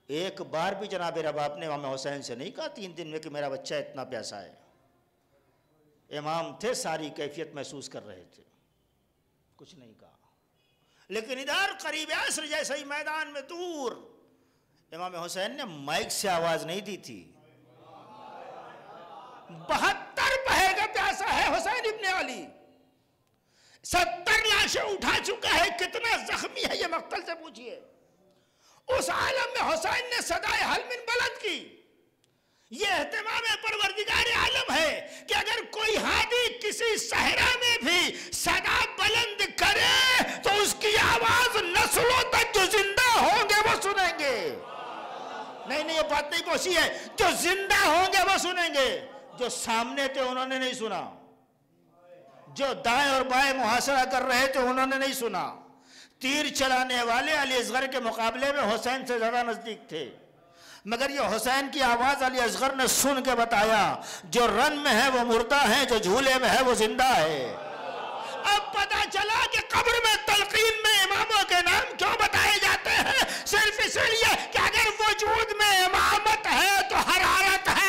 ایک بار بھی جناب رباب نے امام حسین سے نہیں کہا 3 دن میں کہ میرا بچہ اتنا پیاسا ہے. امام تھے, ساری کیفیت محسوس کر رہے تھے, کچھ نہیں کہا. لیکن ادھر قریب عصر جیسے ہی میدان میں دور امام حسین نے مائک سے آواز نہیں دی تھی. 72 پہے کا پیاسا ہے حسین ابن علی, 70 لاشیں اٹھا چکا ہے, کتنا زخمی ہے یہ مقتل سے پوچھئے. اس عالم میں حسین نے صدائے حل من بلند کی. یہ اہتمام پروردگار عالم ہے کہ اگر کوئی ہادی کسی صحرا میں بھی صدا بلند کرے تو اس کی آواز نسلوں تک جو زندہ ہوں گے وہ سنیں گے. نہیں یہ بات نہیں پہنچی ہے, جو زندہ ہوں گے وہ سنیں گے. جو سامنے تھے انہوں نے نہیں سنا, جو دائیں اور بائیں محاصرہ کر رہے تھے انہوں نے نہیں سنا. تیر چلانے والے علی اصغر کے مقابلے میں حسین سے زیادہ نزدیک تھے, مگر یہ حسین کی آواز علی اصغر نے سن کے بتایا جو رن میں ہے وہ مردہ ہے, جو جھولے میں ہے وہ زندہ ہے. اب پتا چلا کہ قبر میں تلقین میں اماموں کے نام کیوں بتائے جاتے ہیں, صرف اس لیے کہ اگر وجود میں امامت ہے تو حرارت ہے.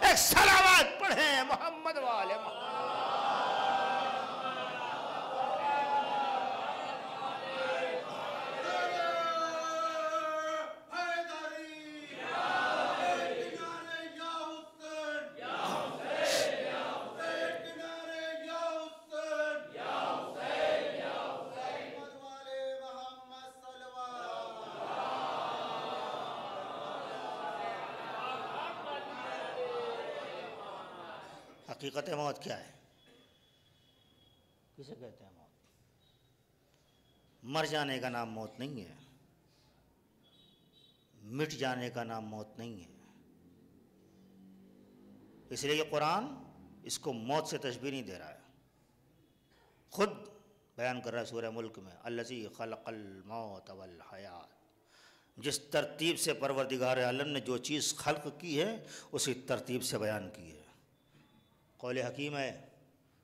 ایک صلوات پڑھیں محمد والے محمد. حقیقت موت کیا ہے, کسے کہتے ہیں موت؟ مر جانے کا نام موت نہیں ہے, مٹ جانے کا نام موت نہیں ہے. اس لیے یہ قرآن اس کو موت سے تشبیہ نہیں دے رہا ہے, خود بیان کر رہا ہے سورہ ملک میں الذی خلق الموت والحیات. جس ترتیب سے پروردگار عالم نے جو چیز خلق کی ہے اسی ترتیب سے بیان کی ہے. قول حکیم ہے,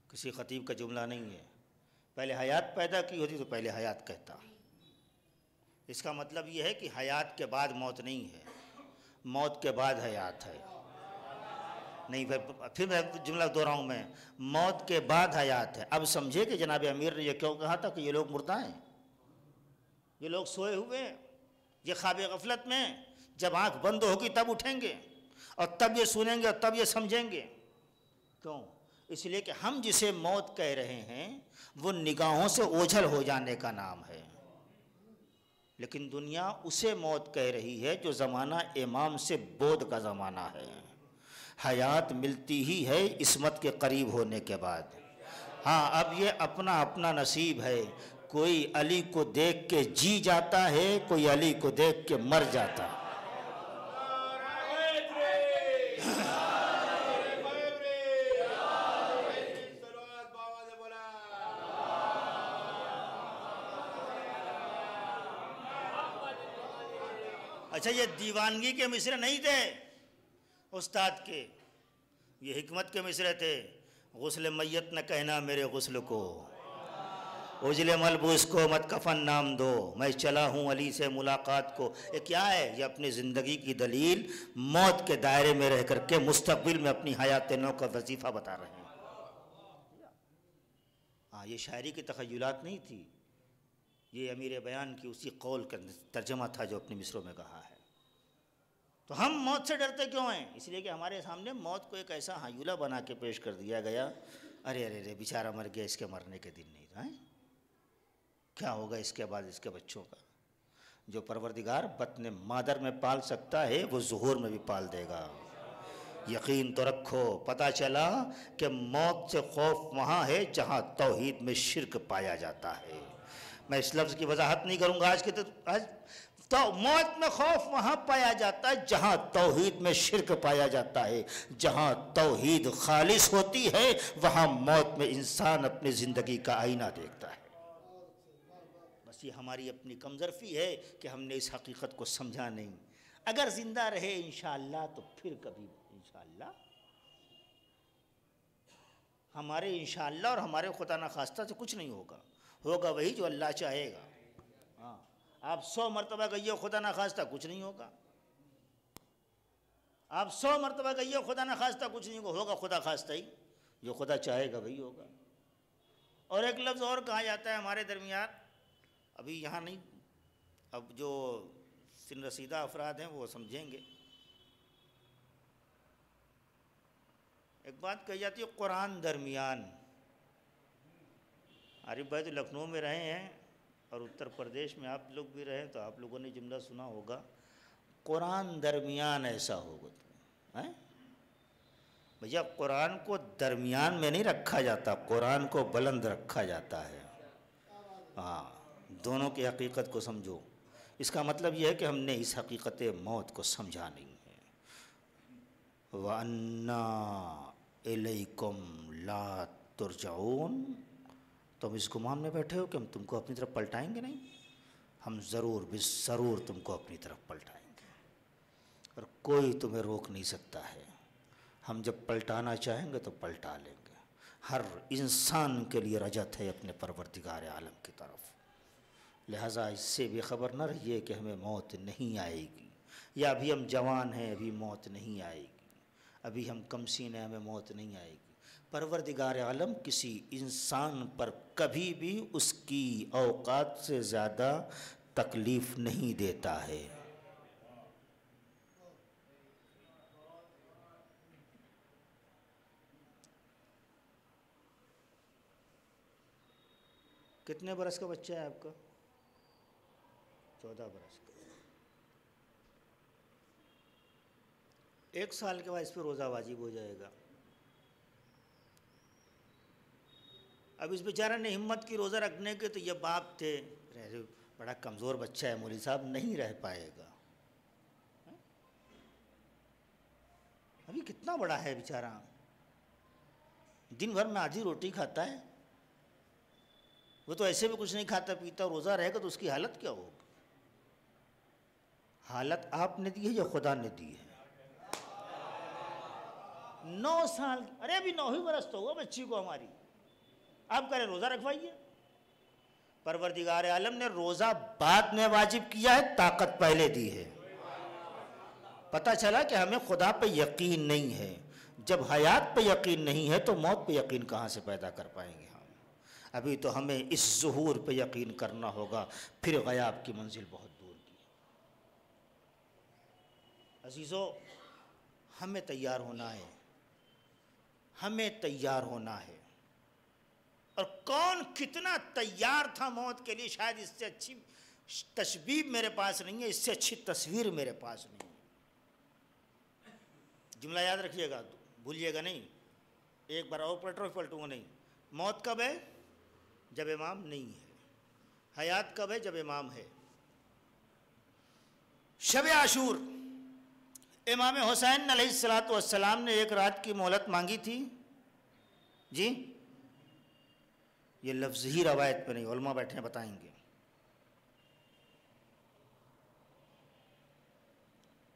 کسی خطیب کا جملہ نہیں ہے. پہلے حیات پیدا کی ہوتی تو پہلے حیات کہتا. اس کا مطلب یہ ہے کہ حیات کے بعد موت نہیں ہے, موت کے بعد حیات ہے. نہیں پھر میں جملہ دہراؤں میں, موت کے بعد حیات ہے. اب سمجھے کہ جناب امیر نے یہ کیوں کہا تھا کہ یہ لوگ مردہ ہیں, یہ لوگ سوئے ہوئے ہیں, یہ خواب غفلت میں, جب آنکھ بند ہوگی تب اٹھیں گے اور تب یہ سنیں گے اور تب یہ سمجھیں گے. کیوں؟ اس لیے کہ ہم جسے موت کہہ رہے ہیں وہ نگاہوں سے اوجھل ہو جانے کا نام ہے, لیکن دنیا اسے موت کہہ رہی ہے جو زمانہ امام سے بود کا زمانہ ہے. حیات ملتی ہی ہے عصمت کے قریب ہونے کے بعد. ہاں اب یہ اپنا اپنا نصیب ہے, کوئی علی کو دیکھ کے جی جاتا ہے, کوئی علی کو دیکھ کے مر جاتا ہے. اچھا یہ دیوانگی کے مصرے نہیں تھے استاد کے، یہ حکمت کے مصرے تھے. غسل میت نہ کہنا میرے غسل کو، اجلے ملبوس کو مت کفن نام دو، میں چلا ہوں علی سے ملاقات کو. یہ کیا ہے؟ یہ اپنی زندگی کی دلیل موت کے دائرے میں رہ کر کے مستقبل میں اپنی حیات نو کا وظیفہ بتا رہے ہیں. ہاں یہ شاعری کی تخیلات نہیں تھی، یہ امیر بیان کی اسی قول کا ترجمہ تھا جو اپنے مصروں میں کہا ہے. تو ہم موت سے ڈرتے کیوں ہیں؟ اس لیے کہ ہمارے سامنے موت کو ایک ایسا ہیولہ بنا کے پیش کر دیا گیا، ارے ارے ارے بیچارہ مر گیا، اس کے مرنے کے دن نہیں رہا ہے، کیا ہوگا اس کے بعد اس کے بچوں کا. جو پروردگار بطن مادر میں پال سکتا ہے وہ ظہور میں بھی پال دے گا. یقین تو رکھو، پتہ چلا کہ موت سے خوف وہاں ہے جہاں توحید میں شرک پایا جاتا ہے. میں اس لفظ کی وضاحت نہیں کروں گا آج تو موت میں خوف وہاں پایا جاتا ہے جہاں توحید میں شرک پایا جاتا ہے. جہاں توحید خالص ہوتی ہے وہاں موت میں انسان اپنی زندگی کا آئینہ دیکھتا ہے. بس یہ ہماری اپنی کمظرفی ہے کہ ہم نے اس حقیقت کو سمجھا نہیں. اگر زندہ رہے انشاءاللہ تو پھر کبھی انشاءاللہ ہمارے انشاءاللہ اور ہمارے خدا نخواستہ سے کچھ نہیں ہوگا، ہوگا وہی جو اللہ چاہے گا. ہاں آپ 100 مرتبہ کہیے خدا نخواستہ کچھ نہیں ہوگا، آپ 100 مرتبہ کہیے خدا نخواستہ کچھ نہیں ہوگا، ہوگا خدا خواستہ ہی، جو خدا چاہے گا وہی ہوگا. اور ایک لفظ اور کہا جاتا ہے ہمارے درمیان، ابھی یہاں نہیں، اب جو سن رسیدہ افراد ہیں وہ سمجھیں گے. ایک بات کہی جاتی ہے قرآن درمیان. عارف بھائی تو لکھنؤ میں رہے ہیں اور اتر پردیش میں آپ لوگ بھی رہے تو آپ لوگوں نے جملہ سنا ہوگا قرآن درمیان ایسا ہوگا. بھیا قرآن کو درمیان میں نہیں رکھا جاتا، قرآن کو بلند رکھا جاتا ہے. ہاں دونوں کی حقیقت کو سمجھو. اس کا مطلب یہ ہے کہ ہم نے اس حقیقت موت کو سمجھا نہیں ہے. وَأَنَّا إِلَيْكُمْ لَا تُرْجَعُونَ. تم اس گمان میں بیٹھے ہو کہ ہم تم کو اپنی طرف پلٹائیں گے؟ نہیں، ہم ضرور ضرور تم کو اپنی طرف پلٹائیں گے اور کوئی تمہیں روک نہیں سکتا ہے. ہم جب پلٹانا چاہیں گے تو پلٹا لیں گے. ہر انسان کے لیے رجعت ہے اپنے پروردگار عالم کی طرف. لہٰذا اس سے بھی خبر نہ رہیے کہ ہمیں موت نہیں آئے گی، یا ابھی ہم جوان ہیں ابھی موت نہیں آئے گی، ابھی ہم کم سین ہیں ہمیں موت نہیں آئے گی. پروردگار عالم کسی انسان پر کبھی بھی اس کی اوقات سے زیادہ تکلیف نہیں دیتا ہے. کتنے برس کا بچہ ہے آپ کا؟ 14 برس کا. 1 سال کے بعد اس پہ روزہ واجب ہو جائے گا. اب اس بیچارہ نے ہمت کی روزہ رکھنے کے تو یہ باپ تھے، بڑا کمزور بچہ ہے مولوی صاحب نہیں رہ پائے گا. ابھی کتنا بڑا ہے بیچارہ، دن بھر میں آدھی روٹی کھاتا ہے. وہ تو ایسے بھی کچھ نہیں کھاتا پیتا، روزہ رہے گا تو اس کی حالت کیا ہوگی؟ حالت آپ نے دی ہے یا خدا نے دی ہے؟ 9 سال، ارے ابھی 9 برس تو ہوا بچی کو ہماری، آپ کریں روزہ رکھوائیے. پروردگار عالم نے روزہ بعد میں واجب کیا ہے، طاقت پہلے دی ہے. پتہ چلا کہ ہمیں خدا پہ یقین نہیں ہے. جب حیات پہ یقین نہیں ہے تو موت پہ یقین کہاں سے پیدا کر پائیں گے ہم؟ ابھی تو ہمیں اس ظہور پہ یقین کرنا ہوگا، پھر غیاب کی منزل بہت دور کی. عزیزو ہمیں تیار ہونا ہے، ہمیں تیار ہونا ہے. اور کون کتنا تیار تھا موت کے لیے، شاید اس سے اچھی تشبیہ میرے پاس نہیں ہے، اس سے اچھی تصویر میرے پاس نہیں ہے. جملہ یاد رکھیے گا، بھولیے گا نہیں. ایک بار اور پلٹوں گا نہیں. موت کب ہے؟ جب امام نہیں ہے. حیات کب ہے؟ جب امام ہے. شب عاشور امام حسین علیہ السلام نے ایک رات کی مہلت مانگی تھی. جی یہ لفظ ہی روایت پہ نہیں، علماء بیٹھے ہیں بتائیں گے.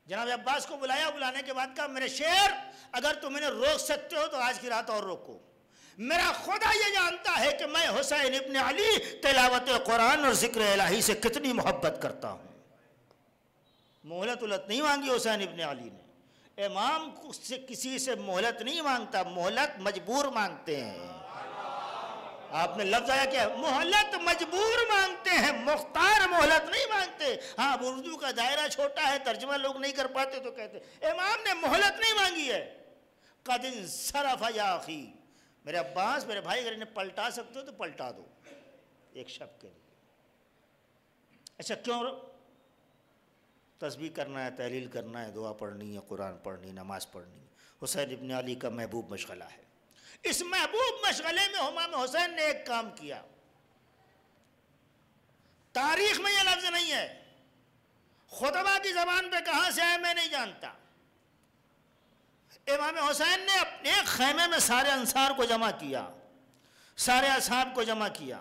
جناب عباس کو بلایا، بلانے کے بعد کہا میرے شیر اگر تم انہیں روک سکتے ہو تو آج کی رات اور روکو، میرا خدا یہ جانتا ہے کہ میں حسین ابن علی تلاوت قرآن اور ذکر الہی سے کتنی محبت کرتا ہوں۔ مہلت الت نہیں مانگی حسین ابن علی نے، امام سے کسی سے مہلت نہیں مانگتا، مہلت مجبور مانگتے ہیں۔ آپ نے لفظ آیا کیا؟ مہلت مجبور مانگتے ہیں، مختار مہلت نہیں مانگتے۔ ہاں اردو کا دائرہ چھوٹا ہے، ترجمہ لوگ نہیں کر پاتے تو کہتے امام نے مہلت نہیں مانگی ہے۔ قد انصرف یا اخی، میرے عباس میرے بھائی اگر انہیں پلٹا سکتے ہو تو پلٹا دو ایک شب کے لیے۔ اچھا کیوں؟ تسبیح کرنا ہے، تحلیل کرنا ہے، دعا پڑھنی ہے، قرآن پڑھنی، نماز پڑھنی ہے۔ حسین ابن علی کا محبوب مشغلہ ہے۔ اس محبوب مشغلے میں امام حسین نے ایک کام کیا، تاریخ میں یہ لفظ نہیں ہے، خطبہ کی زبان پہ کہاں سے آئے میں نہیں جانتا۔ امام حسین نے اپنے ایک خیمے میں سارے انصار کو جمع کیا، سارے اصحاب کو جمع کیا،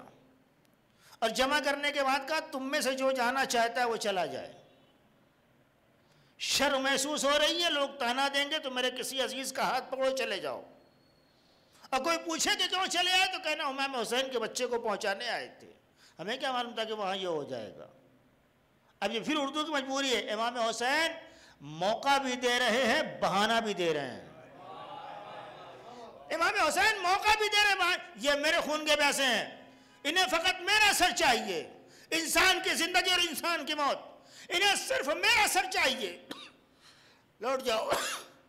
اور جمع کرنے کے بعد کہا تم میں سے جو جانا چاہتا ہے وہ چلا جائے۔ شرم محسوس ہو رہی ہے، لوگ تانا دیں گے تو میرے کسی عزیز کا ہاتھ پکڑو چلے جاؤ، اور کوئی پوچھے کہ کیوں چلے آئے تو کہنا امام حسین کے بچے کو پہنچانے آئے تھے، ہمیں کیا معلوم تھا کہ وہاں یہ ہو جائے گا۔ اب یہ پھر اردو کی مجبوری ہے، امام حسین موقع بھی دے رہے ہیں، بہانہ بھی دے رہے ہیں۔ امام حسین موقع بھی دے رہے ہیں، یہ میرے خون کے پیاسے ہیں، انہیں فقط میرا سر چاہیے، انسان کی زندگی اور انسان کی موت، انہیں صرف میرا سر چاہیے، لوٹ جاؤ۔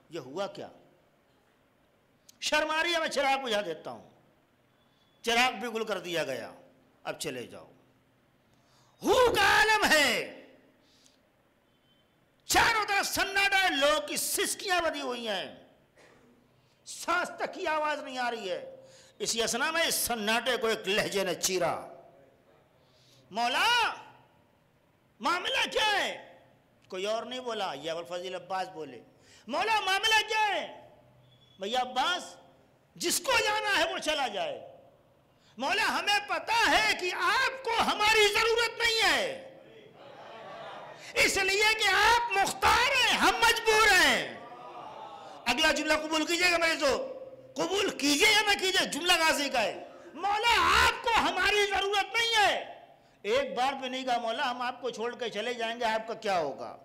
یہ ہوا کیا؟ شرم آ رہی ہے، میں چراغ بجھا دیتا ہوں، چراغ بھی گل کر دیا گیا، اب چلے جاؤ۔ ہو کا عالم ہے، چاروں طرف سناٹا ہے، لوگوں کی سسکیاں بدی ہوئی ہیں، سانس تک کی آواز نہیں آ رہی ہے۔ اسی اسنا میں اس سناٹے کو ایک لہجے نے چیرا، مولا معاملہ کیا ہے؟ کوئی اور نہیں بولا، یہ ابوالفضل عباس بولے، مولا معاملہ کیا ہے؟ بھیا عباس جس کو جانا ہے وہ چلا جائے، مولا ہمیں پتا ہے کہ آپ کو ہماری ضرورت نہیں ہے، اس لیے کہ آپ مختار ہیں، ہم مجبور ہیں۔ اگلا جملہ قبول کیجئے گا میرے تو، قبول کیجئے یا نہ کیجئے، جملہ غازی کا ہے، مولا آپ کو ہماری ضرورت نہیں ہے۔ ایک بار بھی نہیں کہا مولا ہم آپ کو چھوڑ کے چلے جائیں گے آپ کا کیا ہوگا۔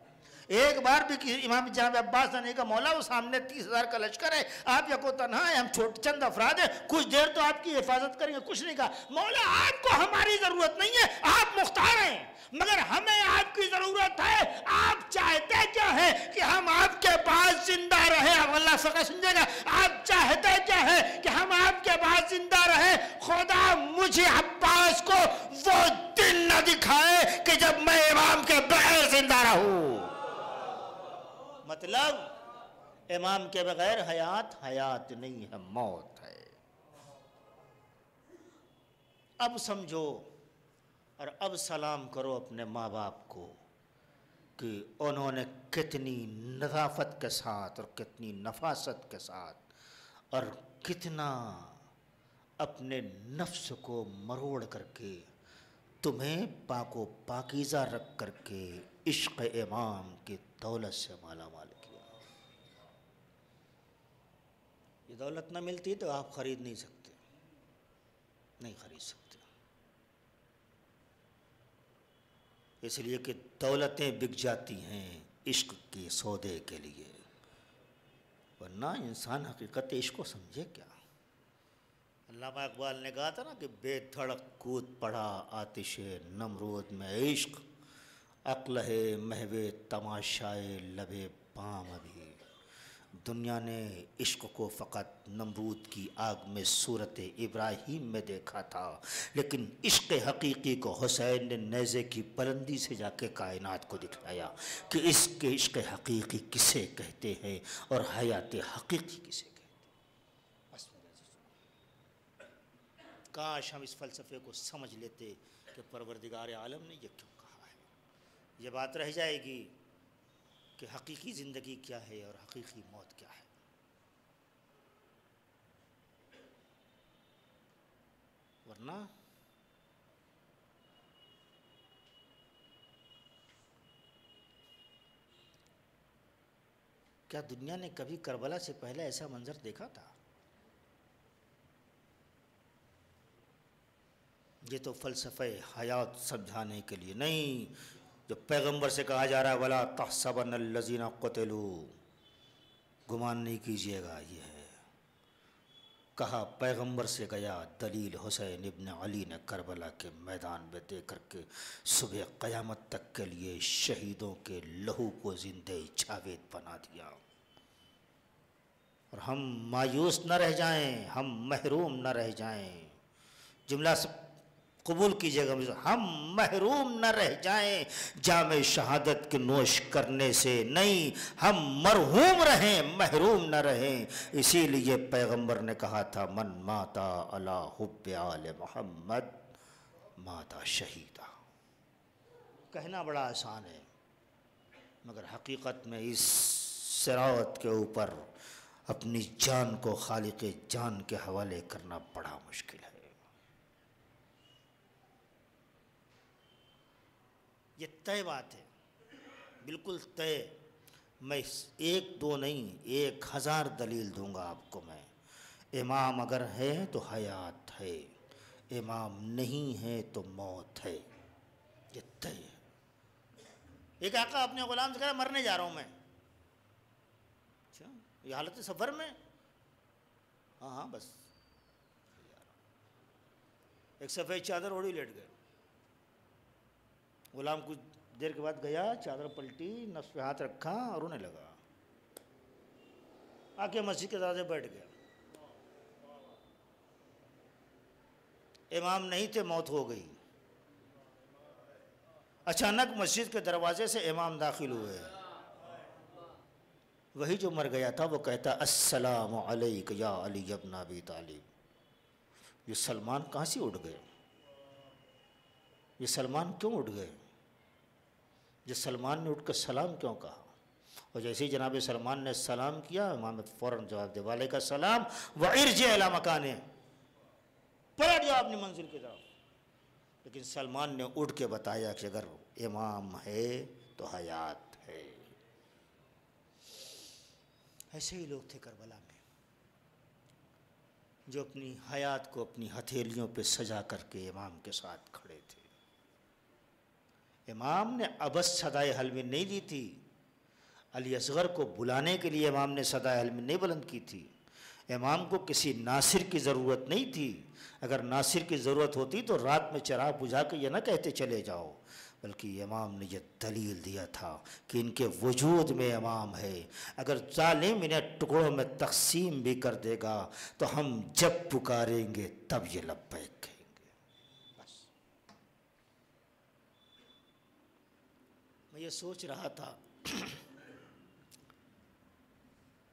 ایک بار بھی امام جناب عباس نے نہیں کہا مولا وہ سامنے 30,000 کا لشکر ہے، آپ یکو تنہا ہیں، ہم چند افراد ہیں، کچھ دیر تو آپ کی حفاظت کریں گے، کچھ نہیں کہا۔ مولا آپ کو ہماری ضرورت نہیں ہے، آپ مختار ہیں، مگر ہمیں آپ کی ضرورت ہے۔ آپ چاہتے کیا ہے کہ ہم آپ کے پاس زندہ رہیں؟ اب اللہ فقہ سمجھے گا، آپ چاہتے کیا ہے کہ ہم آپ کے پاس زندہ رہیں؟ خدا مجھے عباس کو وہ دن نہ دکھائے کہ جب میں امام کے بغیر زندہ رہوں۔ مطلب امام کے بغیر حیات نہیں ہے، موت ہے۔ اب سمجھو اور اب سلام کرو اپنے ماں باپ کو کہ انہوں نے کتنی نظافت کے ساتھ اور کتنی نفاست کے ساتھ اور کتنا اپنے نفس کو مروڑ کر کے تمہیں پاک و پاکیزہ رکھ کر کے عشق امام کی دولت سے مالا مال کیا۔ یہ دولت نہ ملتی تو آپ خرید نہیں سکتے، نہیں خرید سکتے، اس لیے کہ دولتیں بک جاتی ہیں عشق کے سودے کے لیے، ورنہ انسان حقیقت عشق کو سمجھے کیا۔ علامہ اقبال نے کہا تھا نا کہ بے دھڑک کود پڑا آتش نمرود میں عشق، عقل ہے محو تماشائے لبے بام ابھی۔ دنیا نے عشق کو فقط نمرود کی آگ میں صورت ابراہیم میں دیکھا تھا، لیکن عشق حقیقی کو حسین نے نیزے کی بلندی سے جا کے کائنات کو دکھایا کہ اس کے عشق حقیقی کسے کہتے ہیں اور حیات حقیقی کسے کہتے ہیں۔ کاش ہم اس فلسفے کو سمجھ لیتے کہ پروردگار عالم نے یہ کیوں کہا ہے۔ یہ بات رہ جائے گی کہ حقیقی زندگی کیا ہے اور حقیقی موت کیا ہے۔ ورنہ کیا دنیا نے کبھی کربلا سے پہلے ایسا منظر دیکھا تھا؟ یہ تو فلسفہ حیات سمجھانے کے لیے نہیں، جو پیغمبر سے کہا جا رہا ہے وَلَا تَحْسَبَنَّ الَّذِينَ قُتِلُوا، گمان نہیں کیجیے گا، یہ ہے کہا پیغمبر سے گیا دلیل حسین ابن علی نے کربلا کے میدان میں دے کر کے صبح قیامت تک کے لیے شہیدوں کے لہو کو زندہ جاوید بنا دیا۔ اور ہم مایوس نہ رہ جائیں، ہم محروم نہ رہ جائیں، جملہ قبول کیجیے گا، ہم محروم نہ رہ جائیں جام شہادت کے نوش کرنے سے، نہیں ہم مرحوم رہیں، محروم نہ رہیں۔ اسی لیے پیغمبر نے کہا تھا من ماتا علی حب آل محمد ماتا شہیدا۔ کہنا بڑا آسان ہے، مگر حقیقت میں اس صراط کے اوپر اپنی جان کو خالق جان کے حوالے کرنا بڑا مشکل ہے۔ یہ طے بات ہے، بالکل طے۔ میں ایک دو نہیں 1000 دلیل دوں گا آپ کو میں۔ امام اگر ہے تو حیات ہے، امام نہیں ہے تو موت ہے، یہ طے ہے۔ ایک آقا اپنے غلام سے کہا مرنے جا رہا ہوں میں، اچھا یہ حالت سفر میں؟ ہاں بس ایک سفید چادر اوڑھی لیٹ گئے۔ غلام کچھ دیر کے بعد گیا، چادر پلٹی، نفس پہ ہاتھ رکھا اور رونے لگا، آ کے مسجد کے دروازے بیٹھ گیا۔ امام نہیں تھے، موت ہو گئی۔ اچانک مسجد کے دروازے سے امام داخل ہوئے، وہی جو مر گیا تھا وہ کہتا السلام علیک یا علی ابن ابی طالب۔ یہ سلمان کہاں سے اٹھ گئے؟ یہ سلمان کیوں اٹھ گئے؟ یہ سلمان نے اٹھ کر سلام کیوں کہا؟ اور جیسے ہی جناب سلمان نے سلام کیا، امام فوراً جواب دے وعلیکم السلام وارجع الی مکانہ، پلٹ جاؤ اپنی منزل کی طرف۔ لیکن سلمان نے اٹھ کے بتایا کہ اگر امام ہے تو حیات ہے۔ ایسے ہی لوگ تھے کربلا میں جو اپنی حیات کو اپنی ہتھیلیوں پہ سجا کر کے امام کے ساتھ کھڑے تھے۔ امام نے ابس صدائے حلمی نہیں دی تھی، علی اصغر کو بلانے کے لیے امام نے صدائے حلمی نہیں بلند کی تھی۔ امام کو کسی ناصر کی ضرورت نہیں تھی، اگر ناصر کی ضرورت ہوتی تو رات میں چراغ بجھا کے یہ نہ کہتے چلے جاؤ، بلکہ امام نے یہ دلیل دیا تھا کہ ان کے وجود میں امام ہے۔ اگر ظالم انہیں ٹکڑوں میں تقسیم بھی کر دے گا تو ہم جب پکاریں گے تب یہ لبیک کہیں گے۔ بس میں یہ سوچ رہا تھا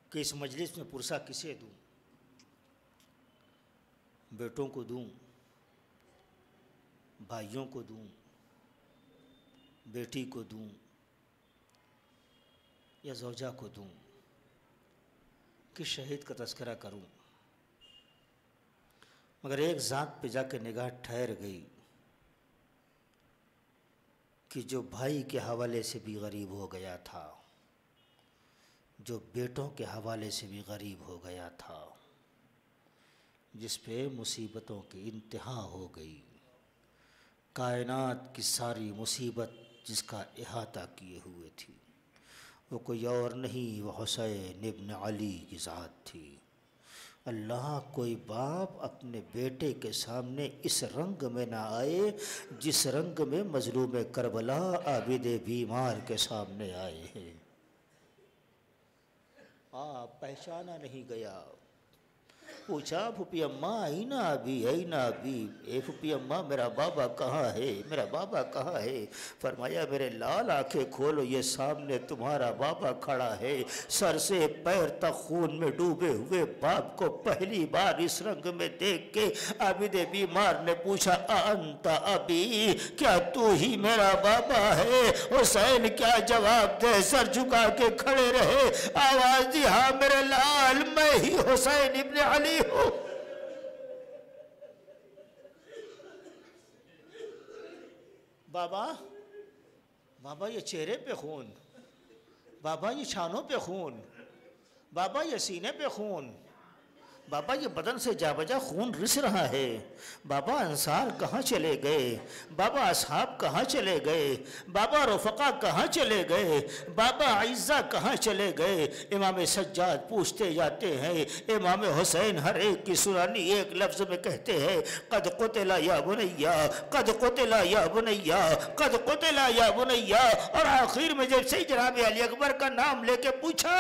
کہ اس مجلس میں پرسہ کسے دوں، بیٹوں کو دوں، بھائیوں کو دوں، بیٹی کو دوں یا زوجہ کو دوں، کہ شہید کا تذکرہ کروں؟ مگر ایک ذات پہ جا کے نگاہ ٹھہر گئی کہ جو بھائی کے حوالے سے بھی غریب ہو گیا تھا، جو بیٹوں کے حوالے سے بھی غریب ہو گیا تھا، جس پہ مصیبتوں کی انتہا ہو گئی، کائنات کی ساری مصیبت جس کا احاطہ کیے ہوئے تھی، وہ کوئی اور نہیں، وہ حسین ابن علی کی ذات تھی۔ اللہ کوئی باپ اپنے بیٹے کے سامنے اس رنگ میں نہ آئے جس رنگ میں مظلوم کربلا عابد بیمار کے سامنے آئے ہیں۔ پہچانا نہیں گیا، پوچھا پھوپھی اماں اینا ابھی اینا ابھی، اے پھوپھی اماں میرا بابا کہاں ہے، میرا بابا کہاں ہے؟ فرمایا میرے لال آنکھیں کھولو، یہ سامنے تمہارا بابا کھڑا ہے۔ سر سے پیر تک خون میں ڈوبے ہوئے باپ کو پہلی بار اس رنگ میں دیکھ کے عابد بیمار نے پوچھا انت ابی، کیا تو ہی میرا بابا ہے؟ حسین کیا جواب دے؟ سر جھکا کے کھڑے رہے، آواز دی ہاں میرے لال میں ہی حسین ابن علی ہوں۔ بابا بابا یہ چہرے پہ خون، بابا یہ چھانوں پہ خون، بابا یہ سینے پہ خون، بابا یہ بدن سے جا بجا خون رس رہا ہے، بابا انصار کہاں چلے گئے، بابا اصحاب کہاں چلے گئے، بابا رفقا کہاں چلے گئے، بابا عزہ کہاں چلے گئے۔ امام سجاد پوچھتے جاتے ہیں، امام حسین ہر ایک کی سنانی ایک لفظ میں کہتے ہیں، قد قتل یا بنیا، قد قتل یا بنیا، قد قتل یا بنیا۔ اور آخر میں جب سے جناب علی اکبر کا نام لے کے پوچھا،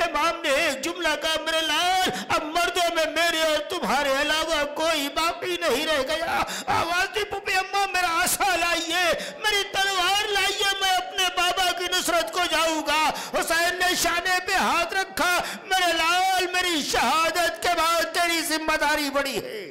امام نے ایک جملہ کہا، میرے لال اب مردوں میں میرے اور تمہارے علاوہ کوئی باقی نہیں رہ گیا۔ آواز دی پھوپھی اماں میرا عصا لائیے، میری تلوار لائیے، میں اپنے بابا کی نصرت کو جاؤں گا۔ حسین نے شانے پہ ہاتھ رکھا، میرے لال میری شہادت کے بعد تیری ذمہ داری بڑی ہے۔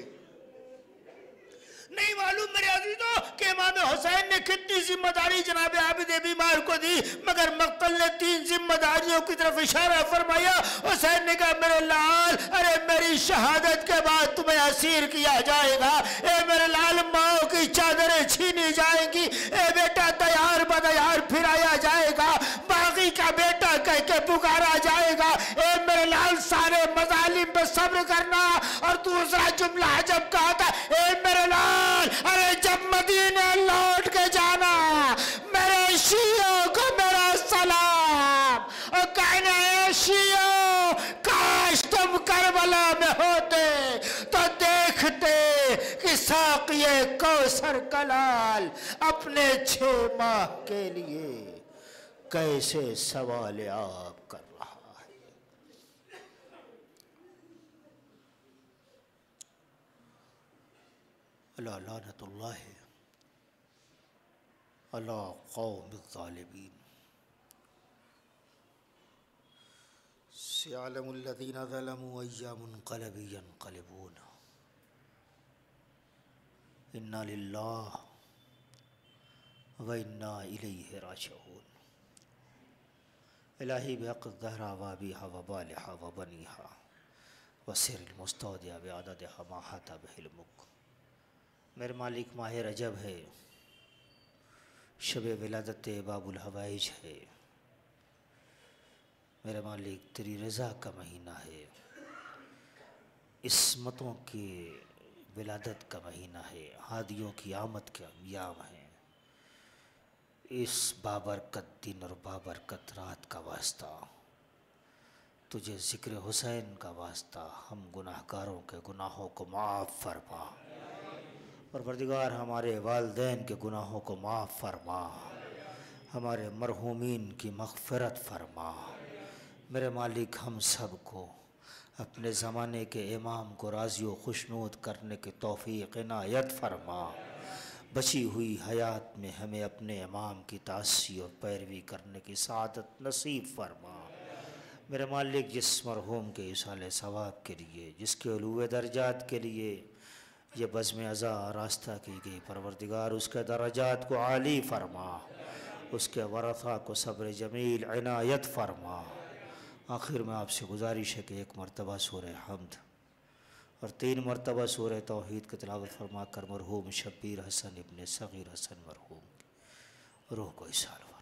نہیں معلوم میرے عزیزوں کہ امام حسین نے کتنی ذمہ داری جناب عابد بیمار کو دی، مگر مقتل نے 3 ذمہ داریوں کی طرف اشارہ فرمایا۔ حسین نے کہا میرے لال ارے میری شہادت کے بعد تمہیں اسیر کیا جائے گا، اے میرے لال ماں کی چادریں چھینی جائیں گی، اے بیٹا تیار بدیار پھرایا جائے گا، باغی کا بیٹا کہہ کے پکارا جائے گا، اے میرے لال سارے مظالم پہ صبر کرنا۔ اور دوسرا جملہ جب کہا تھا، اے میرے لال ارے جب مدینہ لوٹ کے جانا میرے شیعوں کو میرا سلام، اور کہنا اے شیعوں کاش تم کربلا میں ہوتے تو دیکھتے کہ ساقی کوثر کلال اپنے 6 ماہ کے لیے کیسے سوال آپ کر رہا ہے۔ اللہ لعنت اللہ علی قوم الظالمین۔ سيعلم الذين ظلموا أي منقلب ينقلبون إنا لله وإنا إليه راجعون۔ الہی بحق الزہرا وابیہا وبالہا وبنیہا وسر المستودع بعددہا ما حاط بہ علمک۔ میرے مالک ماہ رجب ہے، شب ولادت باب الحوائج ہے، میرے مالک تیری رضا کا مہینہ ہے، عصمتوں کی ولادت کا مہینہ ہے، ہادیوں کی آمد کے ایام ہیں۔ اس بابرکت دن اور بابرکت رات کا واسطہ، تجھے ذکر حسین کا واسطہ، ہم گناہگاروں کے گناہوں کو معاف فرما، پروردگار ہمارے والدین کے گناہوں کو معاف فرما، ہمارے مرحومین کی مغفرت فرما۔ میرے مالک ہم سب کو اپنے زمانے کے امام کو راضی و خوشنود کرنے کی توفیق عنایت فرما۔ بچی ہوئی حیات میں ہمیں اپنے امام کی تعصی اور پیروی کرنے کی سعادت نصیب فرما۔ میرے مالک جس مرحوم کے ایصال ثواب کے لیے، جس کے علو درجات کے لیے یہ بزم ازا راستہ کی گئی، پروردگار اس کے درجات کو عالی فرما، اس کے ورثہ کو صبر جمیل عنایت فرما۔ آخر میں آپ سے گزارش ہے کہ 1 مرتبہ سورہ حمد اور 3 مرتبہ سورہ توحید کی تلاوت فرما کر مرحوم شبیر حسن ابن صغیر حسن مرحوم کی روح کو ایصال فرما۔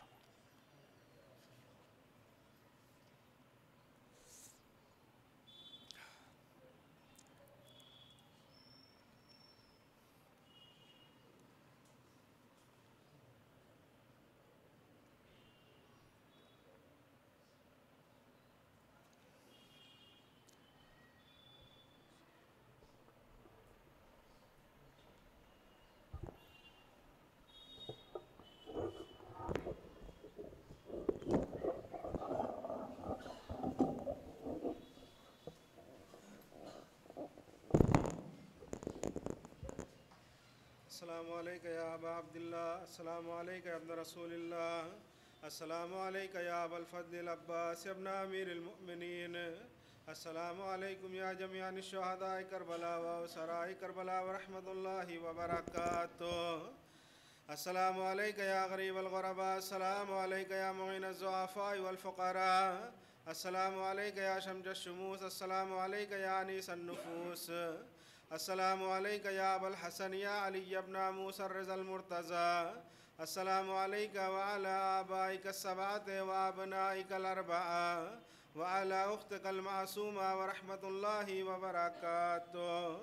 السلام علیکہ یا ابا عبداللہ، السلام علیکہ یا ابن رسول اللہ، السلام علیکہ یا ابا الفضل العباس ابن امیر المؤمنین، السلام علیکم یا جمیع الشہداء کربلا و سراء کربلا ورحمۃ اللہ وبرکاتہ، السلام علیکہ یا غریب الغرباء، السلام علیکہ یا معین الضعفاء والفقراء، السلام علیکہ یا شمج الشموس، السلام علیکہ یا انیس النفوس، السلام علیکہ یا ابا الحسن یا علی ابن موسیٰ الرضا المرتضی، السلام علیکہ وعلی آبائک السبعۃ وابنائک الاربعہ وعلى أختك المعصومة ورحمة الله وبركاته.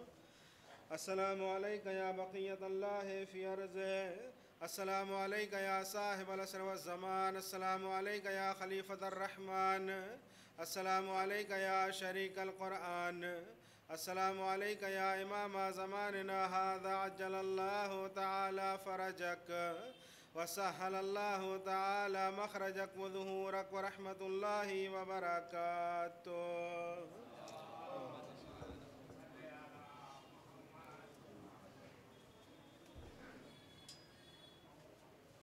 السلام عليك يا بقية الله في أرضه. السلام عليك يا صاحب العصر والزمان. السلام عليك يا خليفة الرحمن. السلام عليك يا شريك القرآن. السلام عليك يا إمام زماننا هذا. عجل الله تعالى فرجك وسهل الله تعالى مخرجك وظهورك ورحمة الله وبركاته.